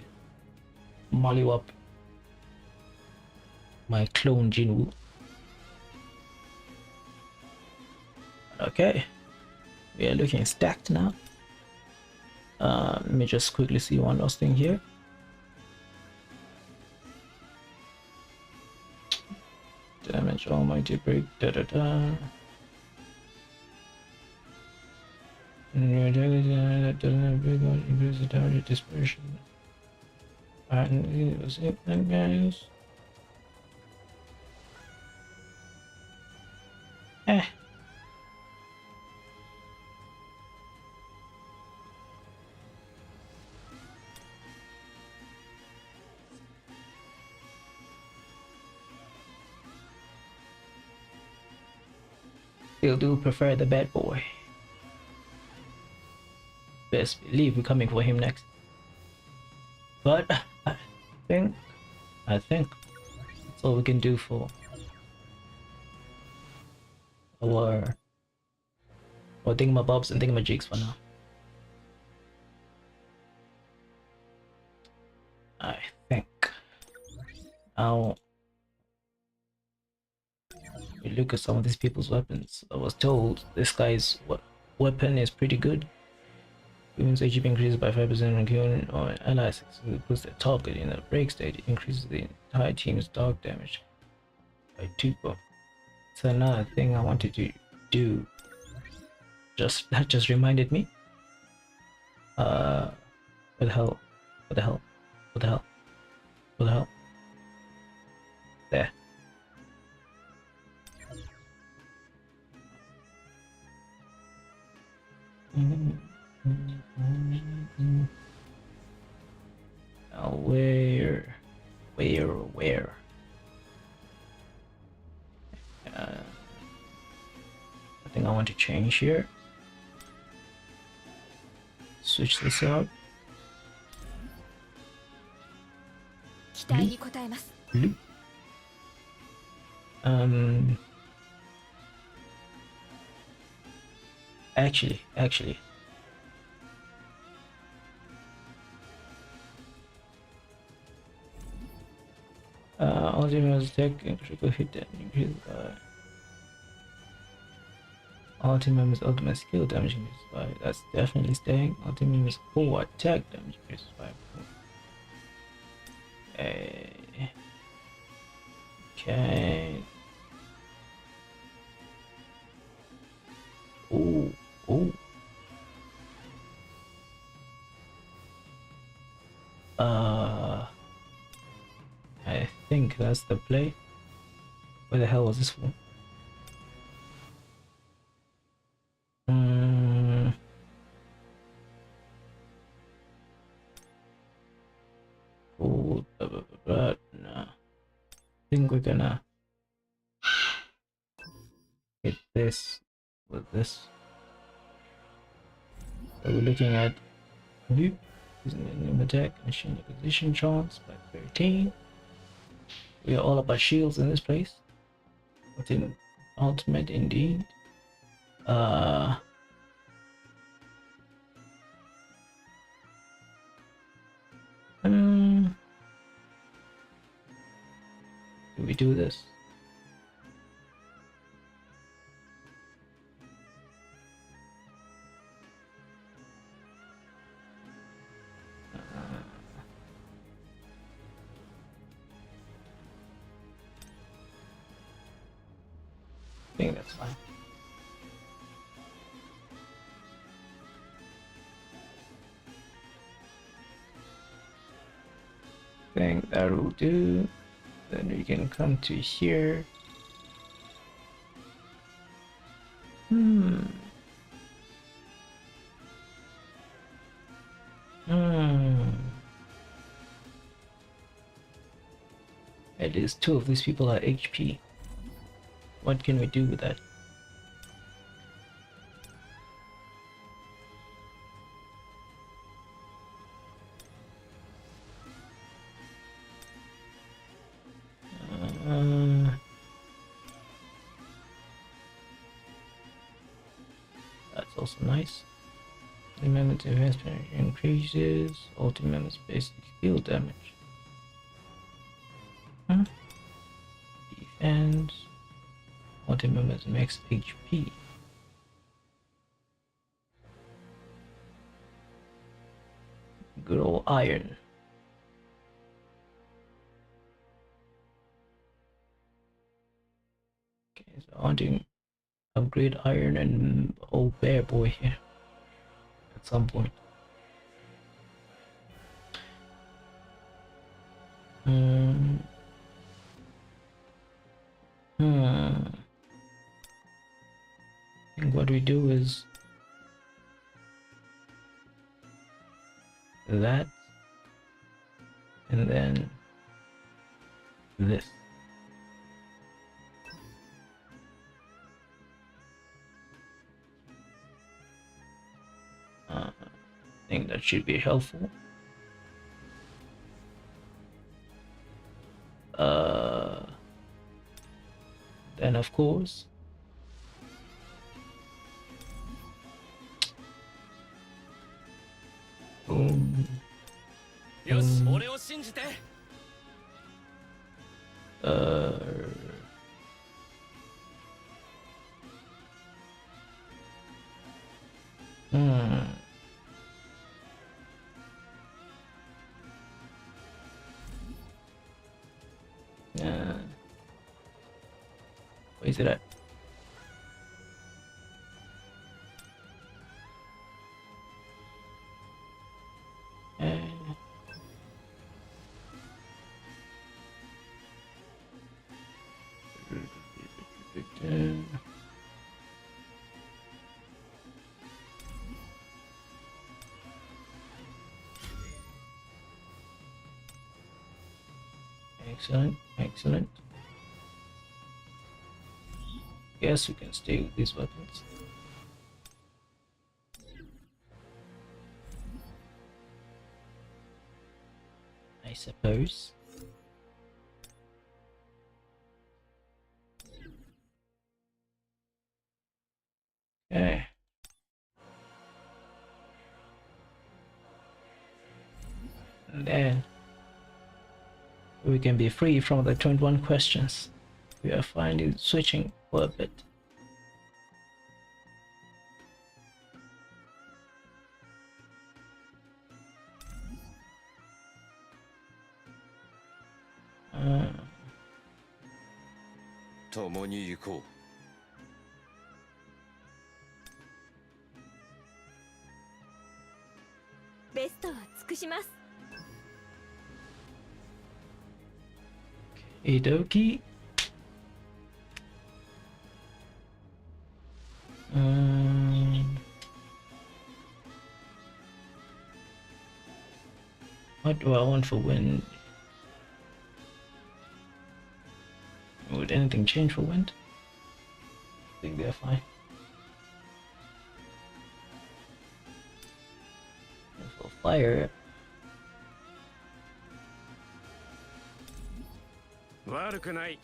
mollywop my clone Jinwoo. Okay, We are looking stacked now. Let me just quickly see one last thing here. Damage almighty break, da da da. That doesn't increase the target dispersion. And it was it then, guys. Eh. Still do prefer the bad boy. Best believe we're coming for him next. But think I think that's all we can do for our thingamabobs and thingamajigs for now. I think now we look at some of these people's weapons. I was told this guy's weapon is pretty good. Women's HP increases by 5% when killing or allies puts the target in the break state. It increases the entire team's dog damage by 2. So another thing I wanted to do. That just reminded me. What the hell? What the hell? What the hell? What the hell? There. Now where? I think I want to change here. Switch this out. 期待に応えます。 Actually, ultimate attack and critical hit damage increased by ultimate ultimate skill damage increased by, that's definitely staying. Ultimate core attack damage increased by. Okay. Oh. I think that's the play. Where the hell was this for? Oh, no. I think we're gonna hit this with this. So we're looking at loop using the new attack machine position chance by 13. We are all about shields in this place. Ultimate indeed. Do we do this? I think that's fine. I think that will do. Then we can come to here. At least 2 of these people are HP. What can we do with that? That's also nice. Ultimate investment increases. Ultimate basic skill damage. Defense. Ultimate max HP. Good old iron. Okay, so I want to upgrade iron and old bear boy here at some point. Hmm. I think what we do is that, and then this. I think that should be helpful. Then of course, Yoshi, 俺を信じて。where is it at? Excellent, excellent. Guess we can stay with these weapons. I suppose. Okay. And then we can be free from the 21 questions. We are finally switching for a bit. Uh, 共に行こう。ベストを尽くします。 Okie. What do I want for wind? Would anything change for wind? I think they're fine. And for fire, 悪くない。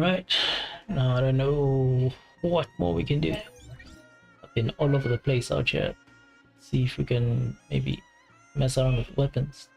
Right. Now I don't know what more we can do. I've been all over the place out here. See if we can maybe mess around with weapons.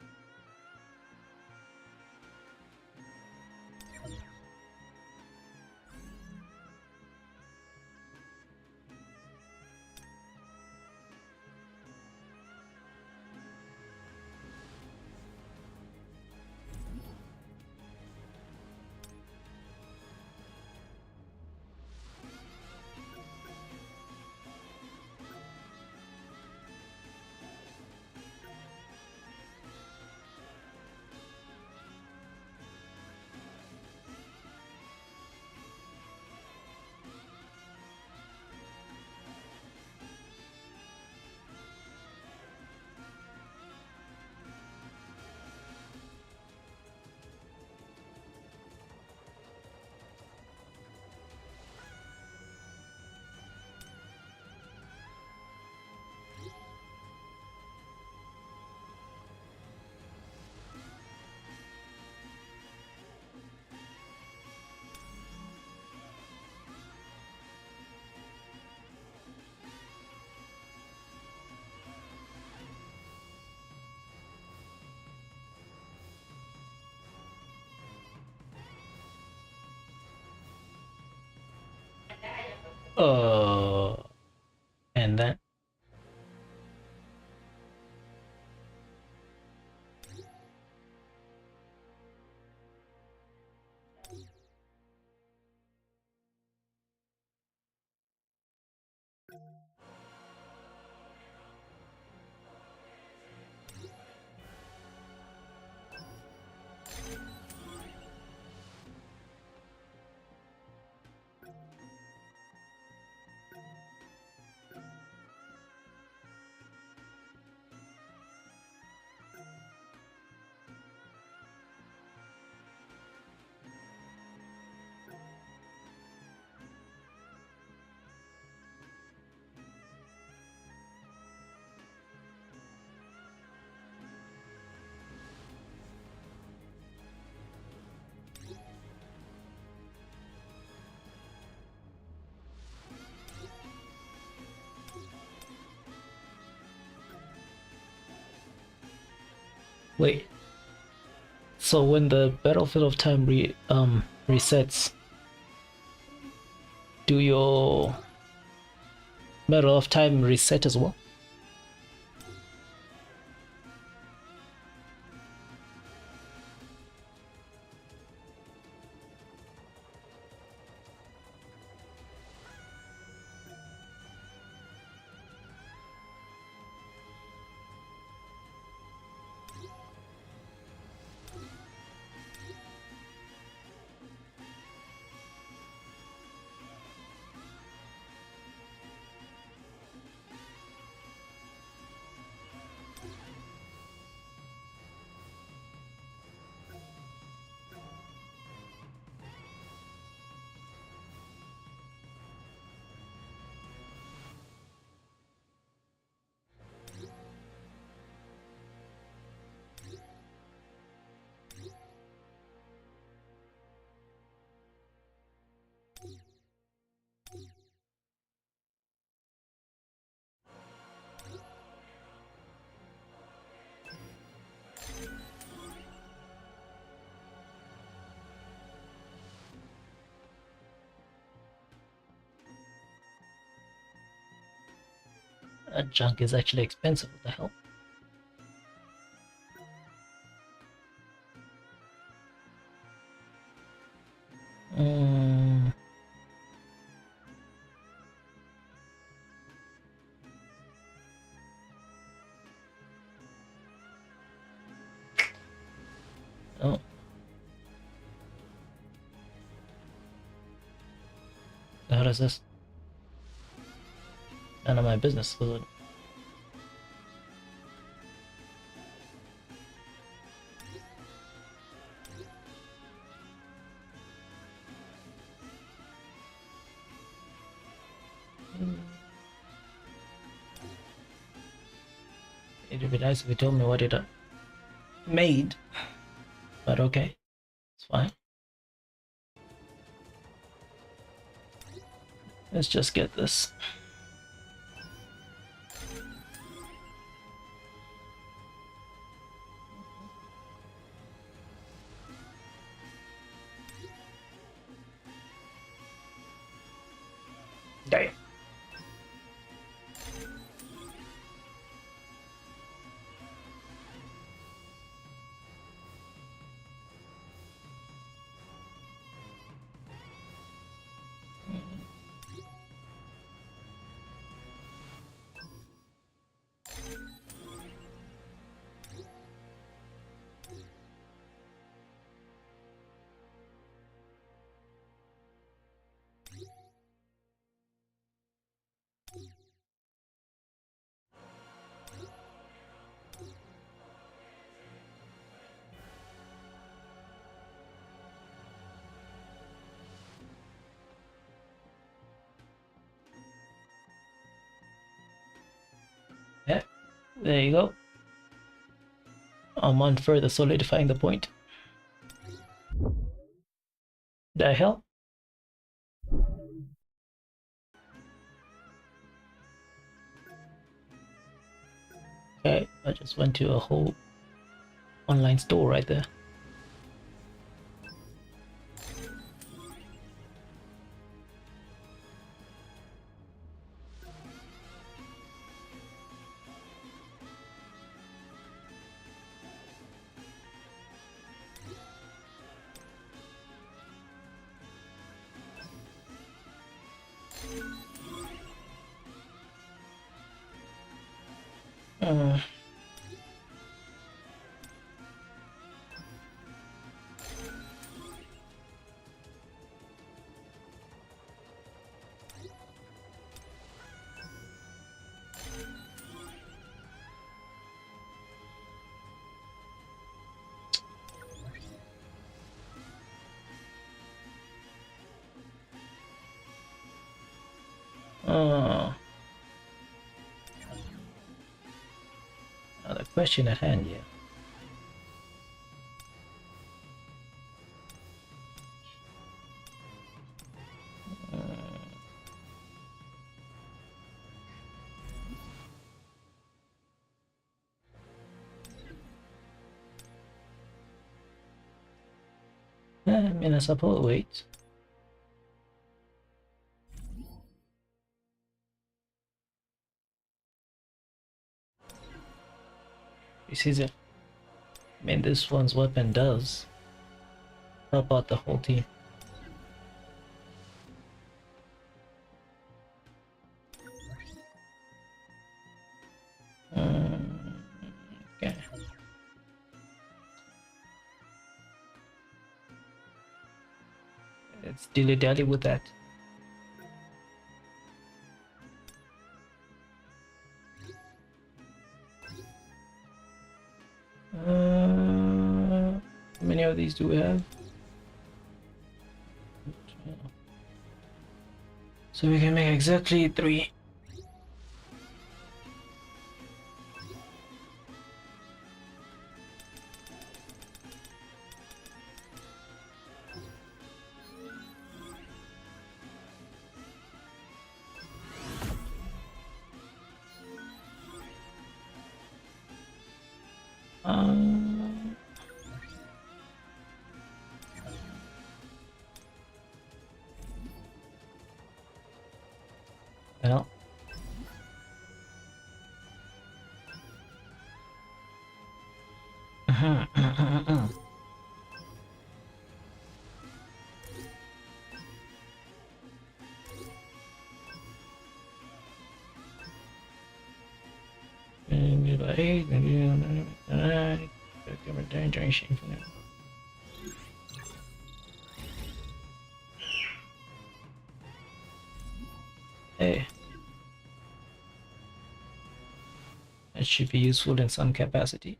Uh, and then wait. So when the battlefield of time resets, do your battle of time reset as well? That junk is actually expensive. What the hell? Mm, oh. The hell is this? None of my business. Was it? It'd be nice if you told me what it made, but okay, it's fine. Let's just get this. Damn. Yeah, there you go. I'm on further solidifying the point. The hell? Okay, I just went to a whole online store right there. Uh, uh, now the question at hand, yeah. I mean, I suppose, wait. This is it. I mean, this one's weapon does help out the whole team. Okay. Let's dilly-dally with that. How many of these do we have? So we can make exactly 3. Well. Hey, it should be useful in some capacity.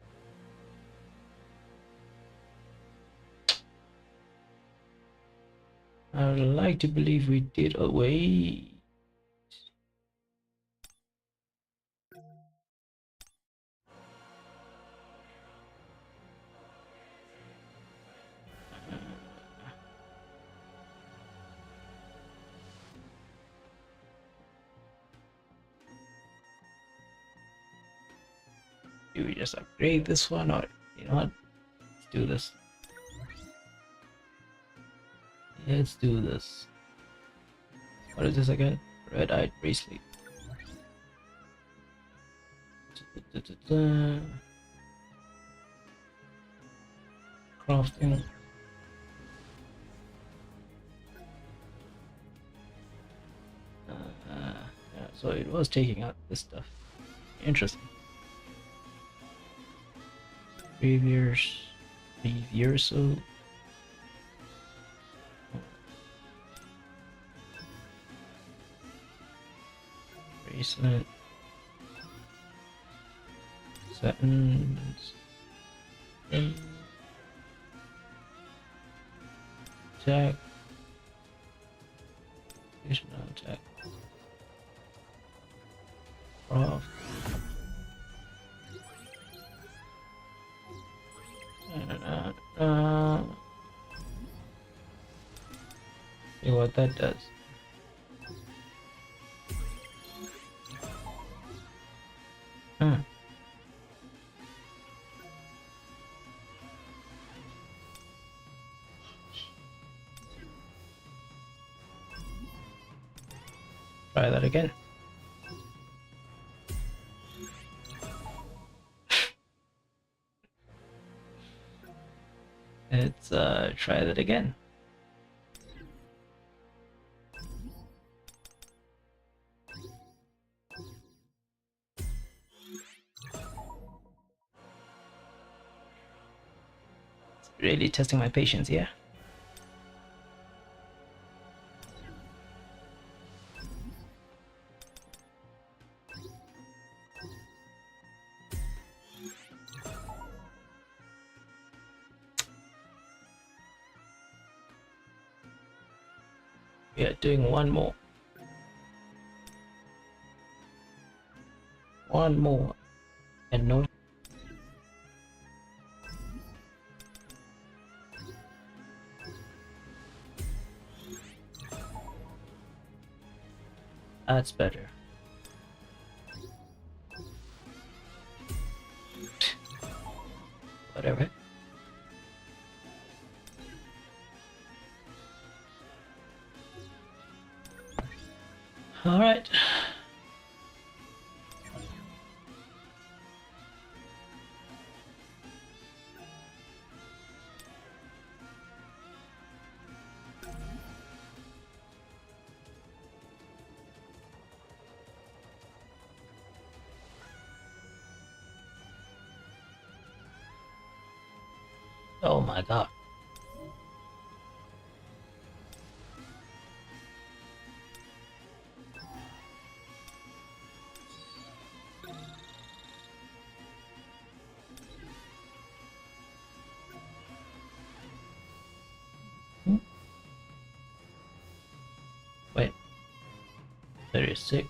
I would like to believe we did away. Do we just upgrade this one, or you know what? Let's do this. Let's do this. What is this again? Red-eyed bracelet. Crafting. Yeah, so it was taking out this stuff. Interesting. Reversal. Bracelet. Settings. Attack. Additional attack. Off. See what that does. Try that again. Let's try that again. It's really testing my patience here. We are doing one more. One more. And no. That's better. Whatever. All right. Oh my god. Wait. 36.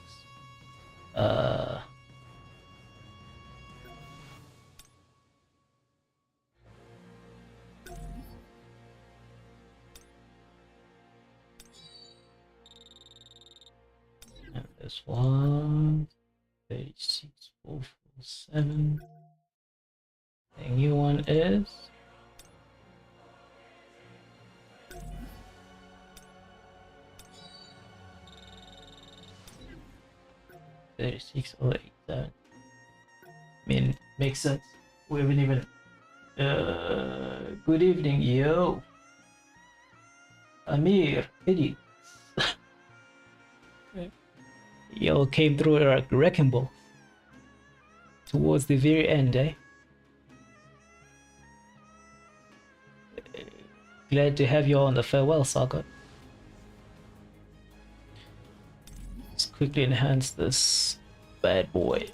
And this one. 36, 447. The new one is 36,087. I mean, makes sense. We haven't even. Good evening, yo. Amir, idiots. Y'all came through a wrecking ball towards the very end, eh? Glad to have you all on the farewell saga. Let's quickly enhance this bad boy.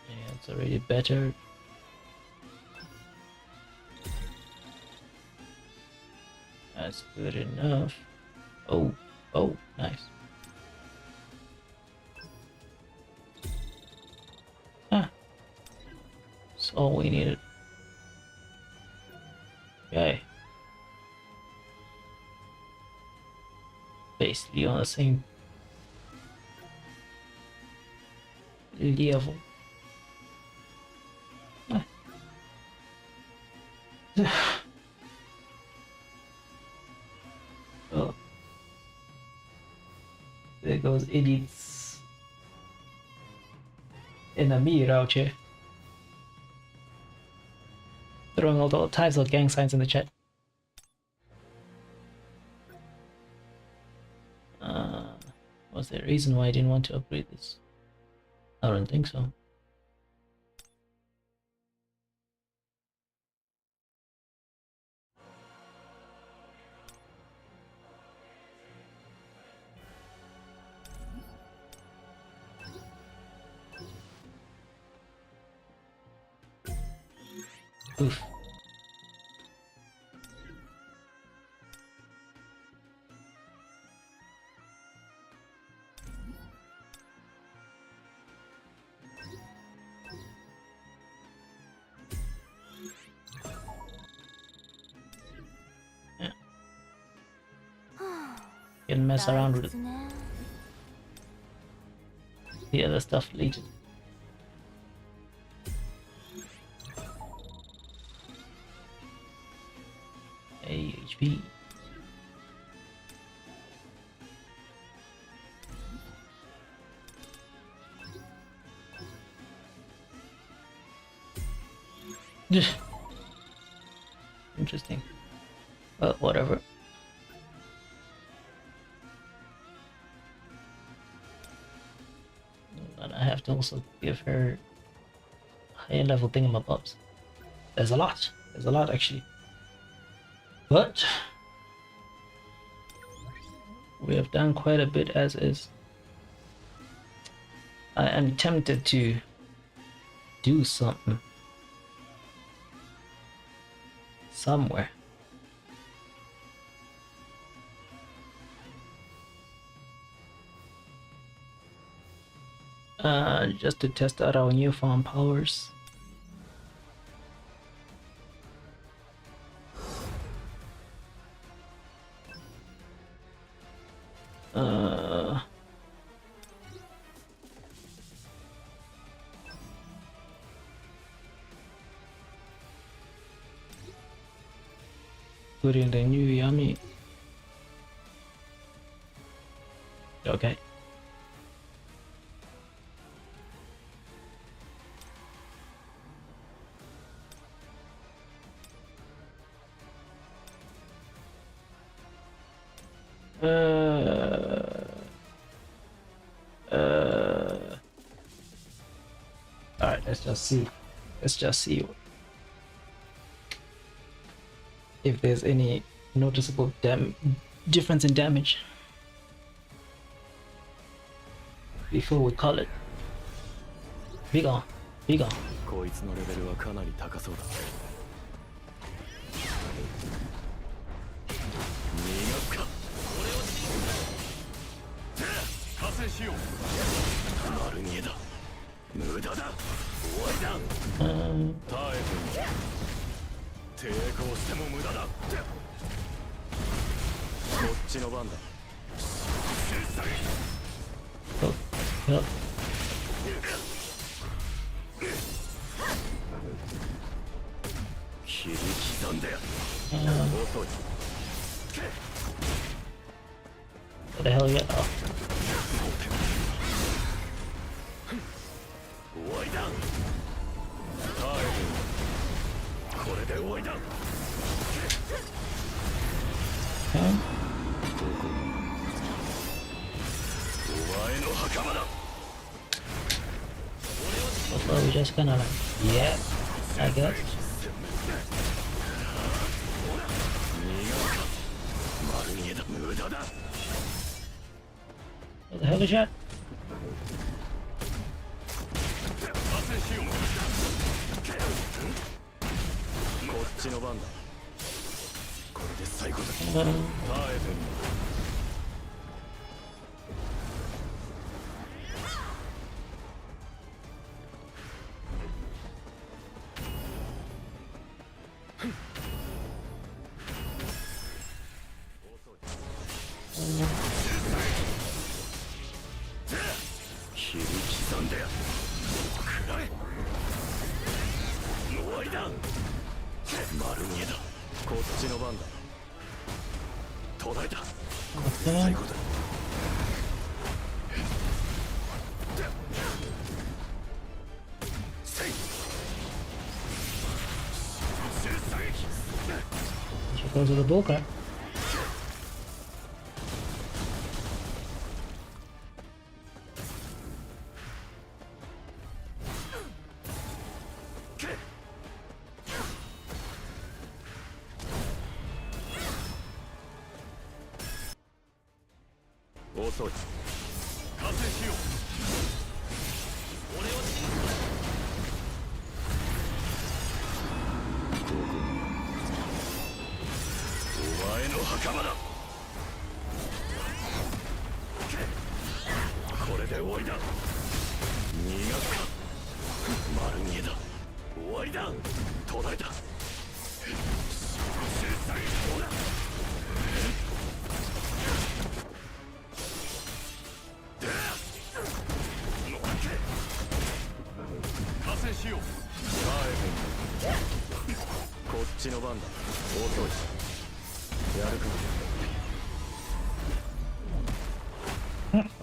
Yeah, it's already better. That's good enough. Oh, nice. Ah, that's all we needed. basically on the same level. Oh, there goes idiots in a mirror out here. Throwing all types of gang signs in the chat. Was there a reason why I didn't want to upgrade this? I don't think so. Oof. Yeah. Can mess around with the other stuff later. HP. Interesting. Well, whatever. And I have to also give her higher level thingamabobs. There's a lot. There's a lot actually. But we have done quite a bit as is. I am tempted to do something somewhere. Just to test out our new farm powers. Put in the new yummy. Okay. Alright, let's just see. Let's just see if there's any noticeable difference in damage before we call it. Be gone. Be gone. こいつのレベルはかなり高そうだ。逃がすか。俺を信じろ。加勢しよう。丸見えだ。無駄だ。終わりだ。耐えてみ。抵抗しても無駄だ。こっちの番だ。Yep. 切り刻んで。遅い。 What the hell you got? Oh. 終わりだ。耐えてみ。これで終わりだ。 Okay. お前の袴だ。 So far we just kinda like, yeah, I guess. 丸見えだ。無駄だ。 What the hell is that? こっちの番だ。これで最後だ。 Um, 耐えてみ。 uh, 切り刻んでやくらえ終わりだ丸見えだこっちの番だ途絶えた最後だせい She goes to the bullcrap.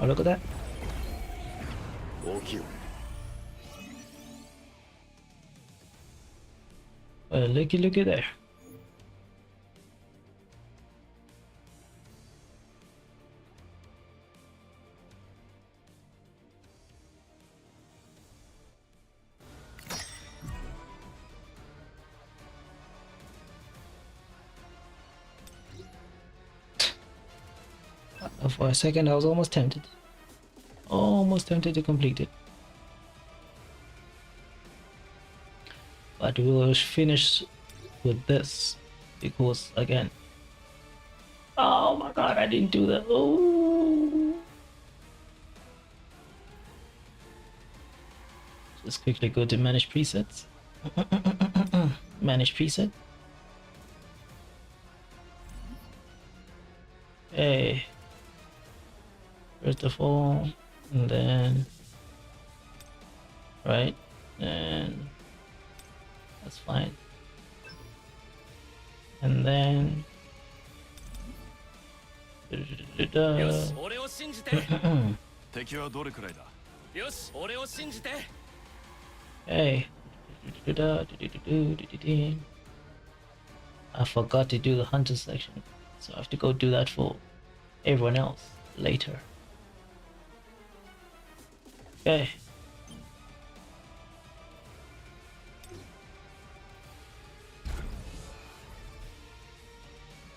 Oh, look at that. Looky there. For a second I was almost tempted to complete it, but we will finish with this because again, oh my god, I didn't do that. Oh, just quickly go to manage presets. Manage preset. Hey, first of all, and then right, and that's fine, and then よし俺を信じて敵はどれくらいだよし俺を信じて Hey, I forgot to do the hunter section, so I have to go do that for everyone else later. Okay.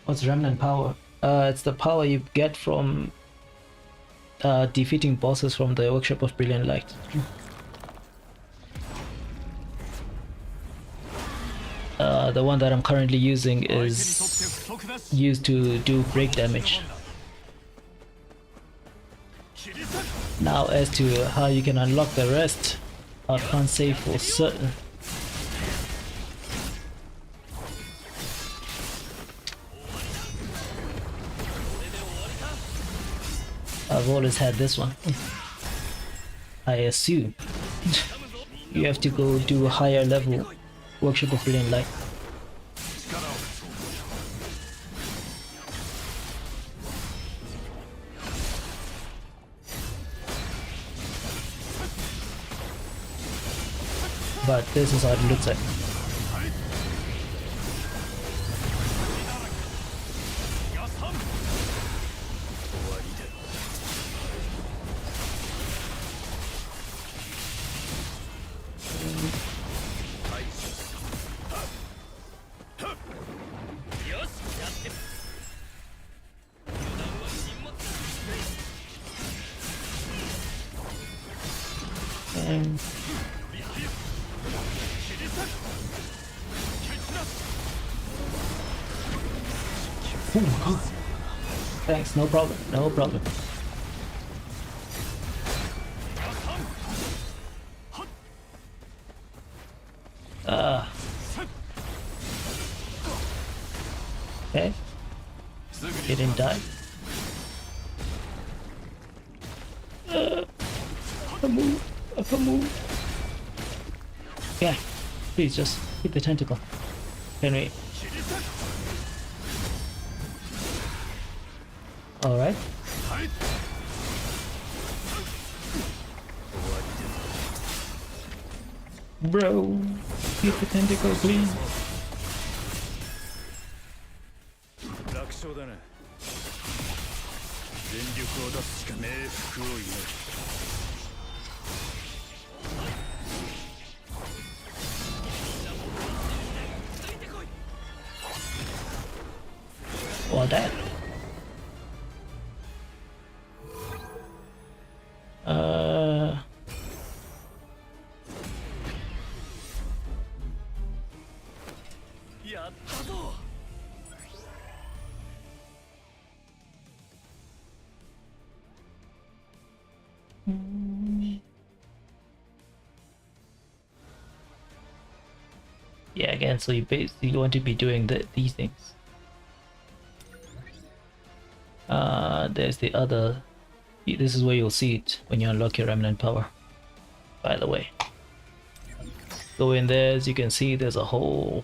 What's remnant power? It's the power you get from defeating bosses from the Workshop of Brilliant Light. The one that I'm currently using is used to do break damage. Now as to how you can unlock the rest, I can't say for certain. I've always had this one. I assume you have to go do a higher level Workshop of Brilliant Light. But this is how it looks like. And thanks, no problem, no problem. Okay, he didn't die. Upper move. Upper move. Yeah. Please just hit the tentacle. Can we? Alright. Bro, hit the tentacle, please. 楽勝だな。全力を出すしか冥福を祈る。Well, that. Yeah, again, so you basically going to be doing these things. There's the other. This is where you'll see it when you unlock your remnant power. By the way, go in there. As you can see, there's a whole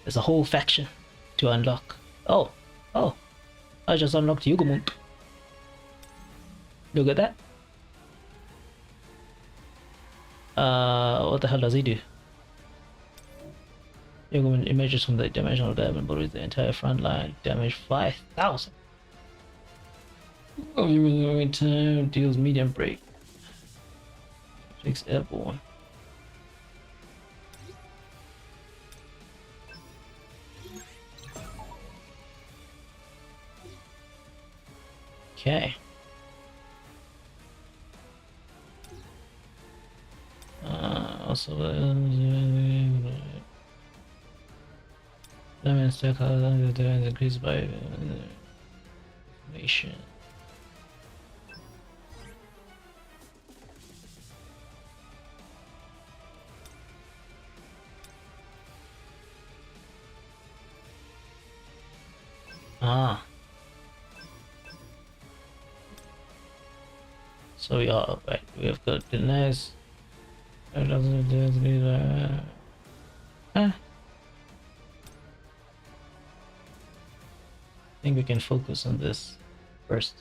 there's a whole faction to unlock. Oh, I just unlocked Yugamund. Look at that. What the hell does he do? Yugamund emerges from the dimensional diamond, but with the entire front line, damage 5,000. Oh, you time deals medium break. Takes airborne. Okay. Also, damage stack increased by information. So we are right. We have got the nice. I think we can focus on this first.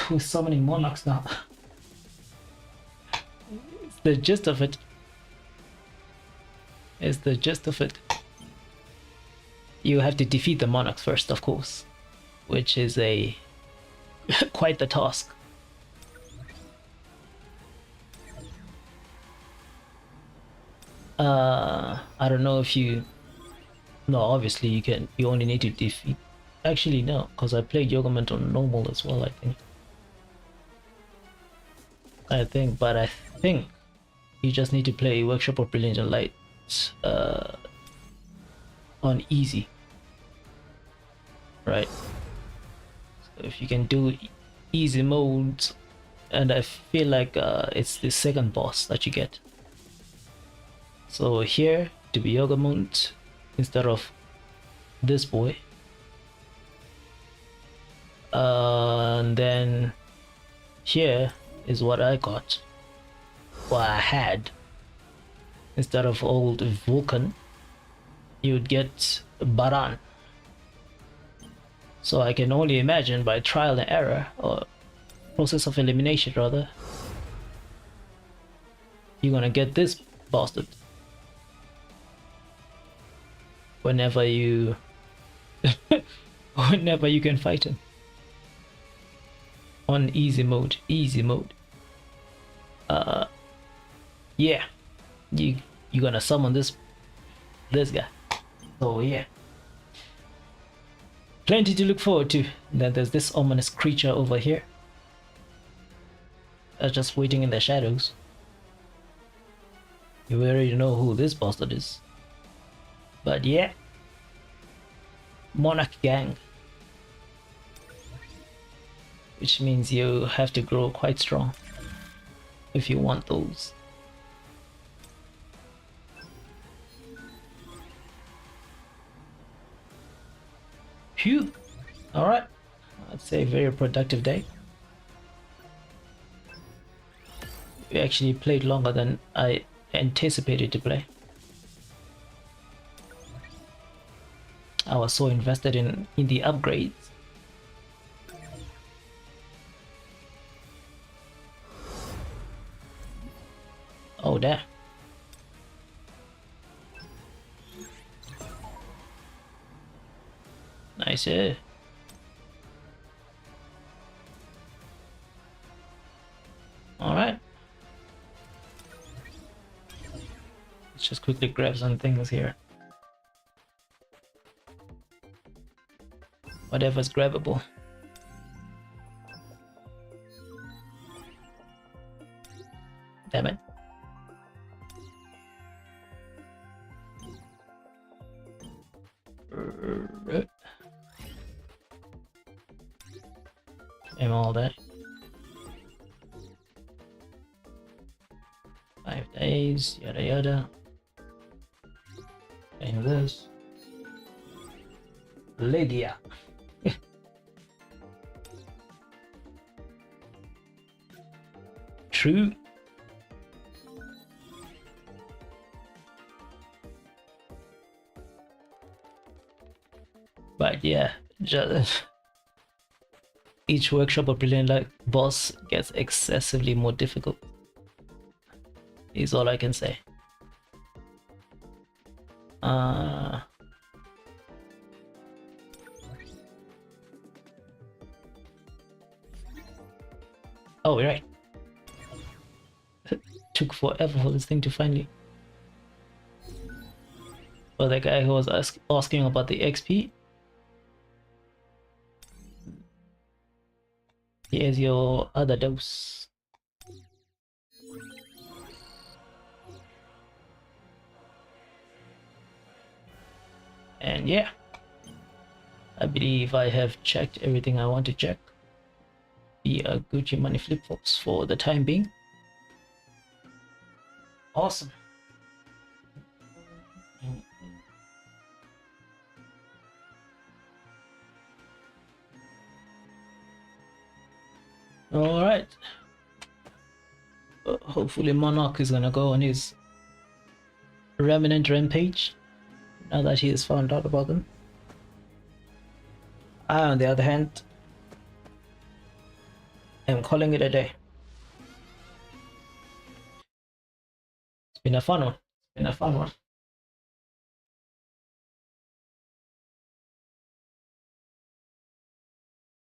With so many monarchs now. It's the gist of it. It's the gist of it. You have to defeat the monarchs first, of course, which is a quite the task. I don't know if you. No, obviously you can. You only need to defeat. Actually, no, because I played Yogamint on normal as well. I think, but I think you just need to play Workshop of Brilliant and Light on easy, right? So if you can do easy modes, and I feel like it's the second boss that you get. So here to be Yogamont instead of this boy, and then here is what I got, what I had. Instead of old Vulcan, you would get Baran. So I can only imagine by trial and error, or process of elimination rather, you're gonna get this bastard whenever you whenever you can fight him on easy mode. Yeah, you're gonna summon this guy. So yeah, plenty to look forward to. Then there's this ominous creature over here that's just waiting in the shadows. You already know who this bastard is. But yeah, Monarch Gang, which means you have to grow quite strong if you want those. Phew. Alright, I'd say a very productive day. We actually played longer than I anticipated to play. I was so invested in the upgrades. Oh damn. Nice. Alright. Let's just quickly grab some things here. Whatever's grabbable. Damn it. And all that. 5 days, yada yada. And this. Lydia. True. But yeah, just each workshop of Brilliant Light boss gets excessively more difficult. Is all I can say. Oh, right. Took forever for this thing to finally. For the guy who was asking about the XP. Here's your other dose. And yeah, I believe I have checked everything I want to check. Be a Gucci money flip-flops for the time being. Awesome. All right. Hopefully Monarch is gonna go on his Remnant rampage now that he has found out about them. I, on the other hand, am calling it a day. It's been a fun one. It's been a fun one.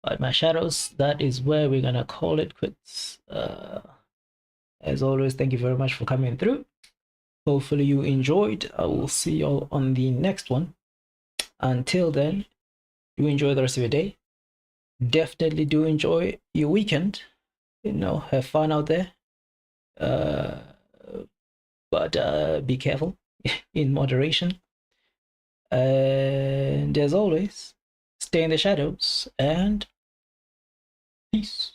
But my shadows, that is where we're gonna call it quits. As always, thank you very much for coming through. Hopefully you enjoyed. I will see you all on the next one. Until then, you enjoy the rest of your day. Definitely do enjoy your weekend. You know, have fun out there. But be careful in moderation. And as always, stay in the shadows and peace.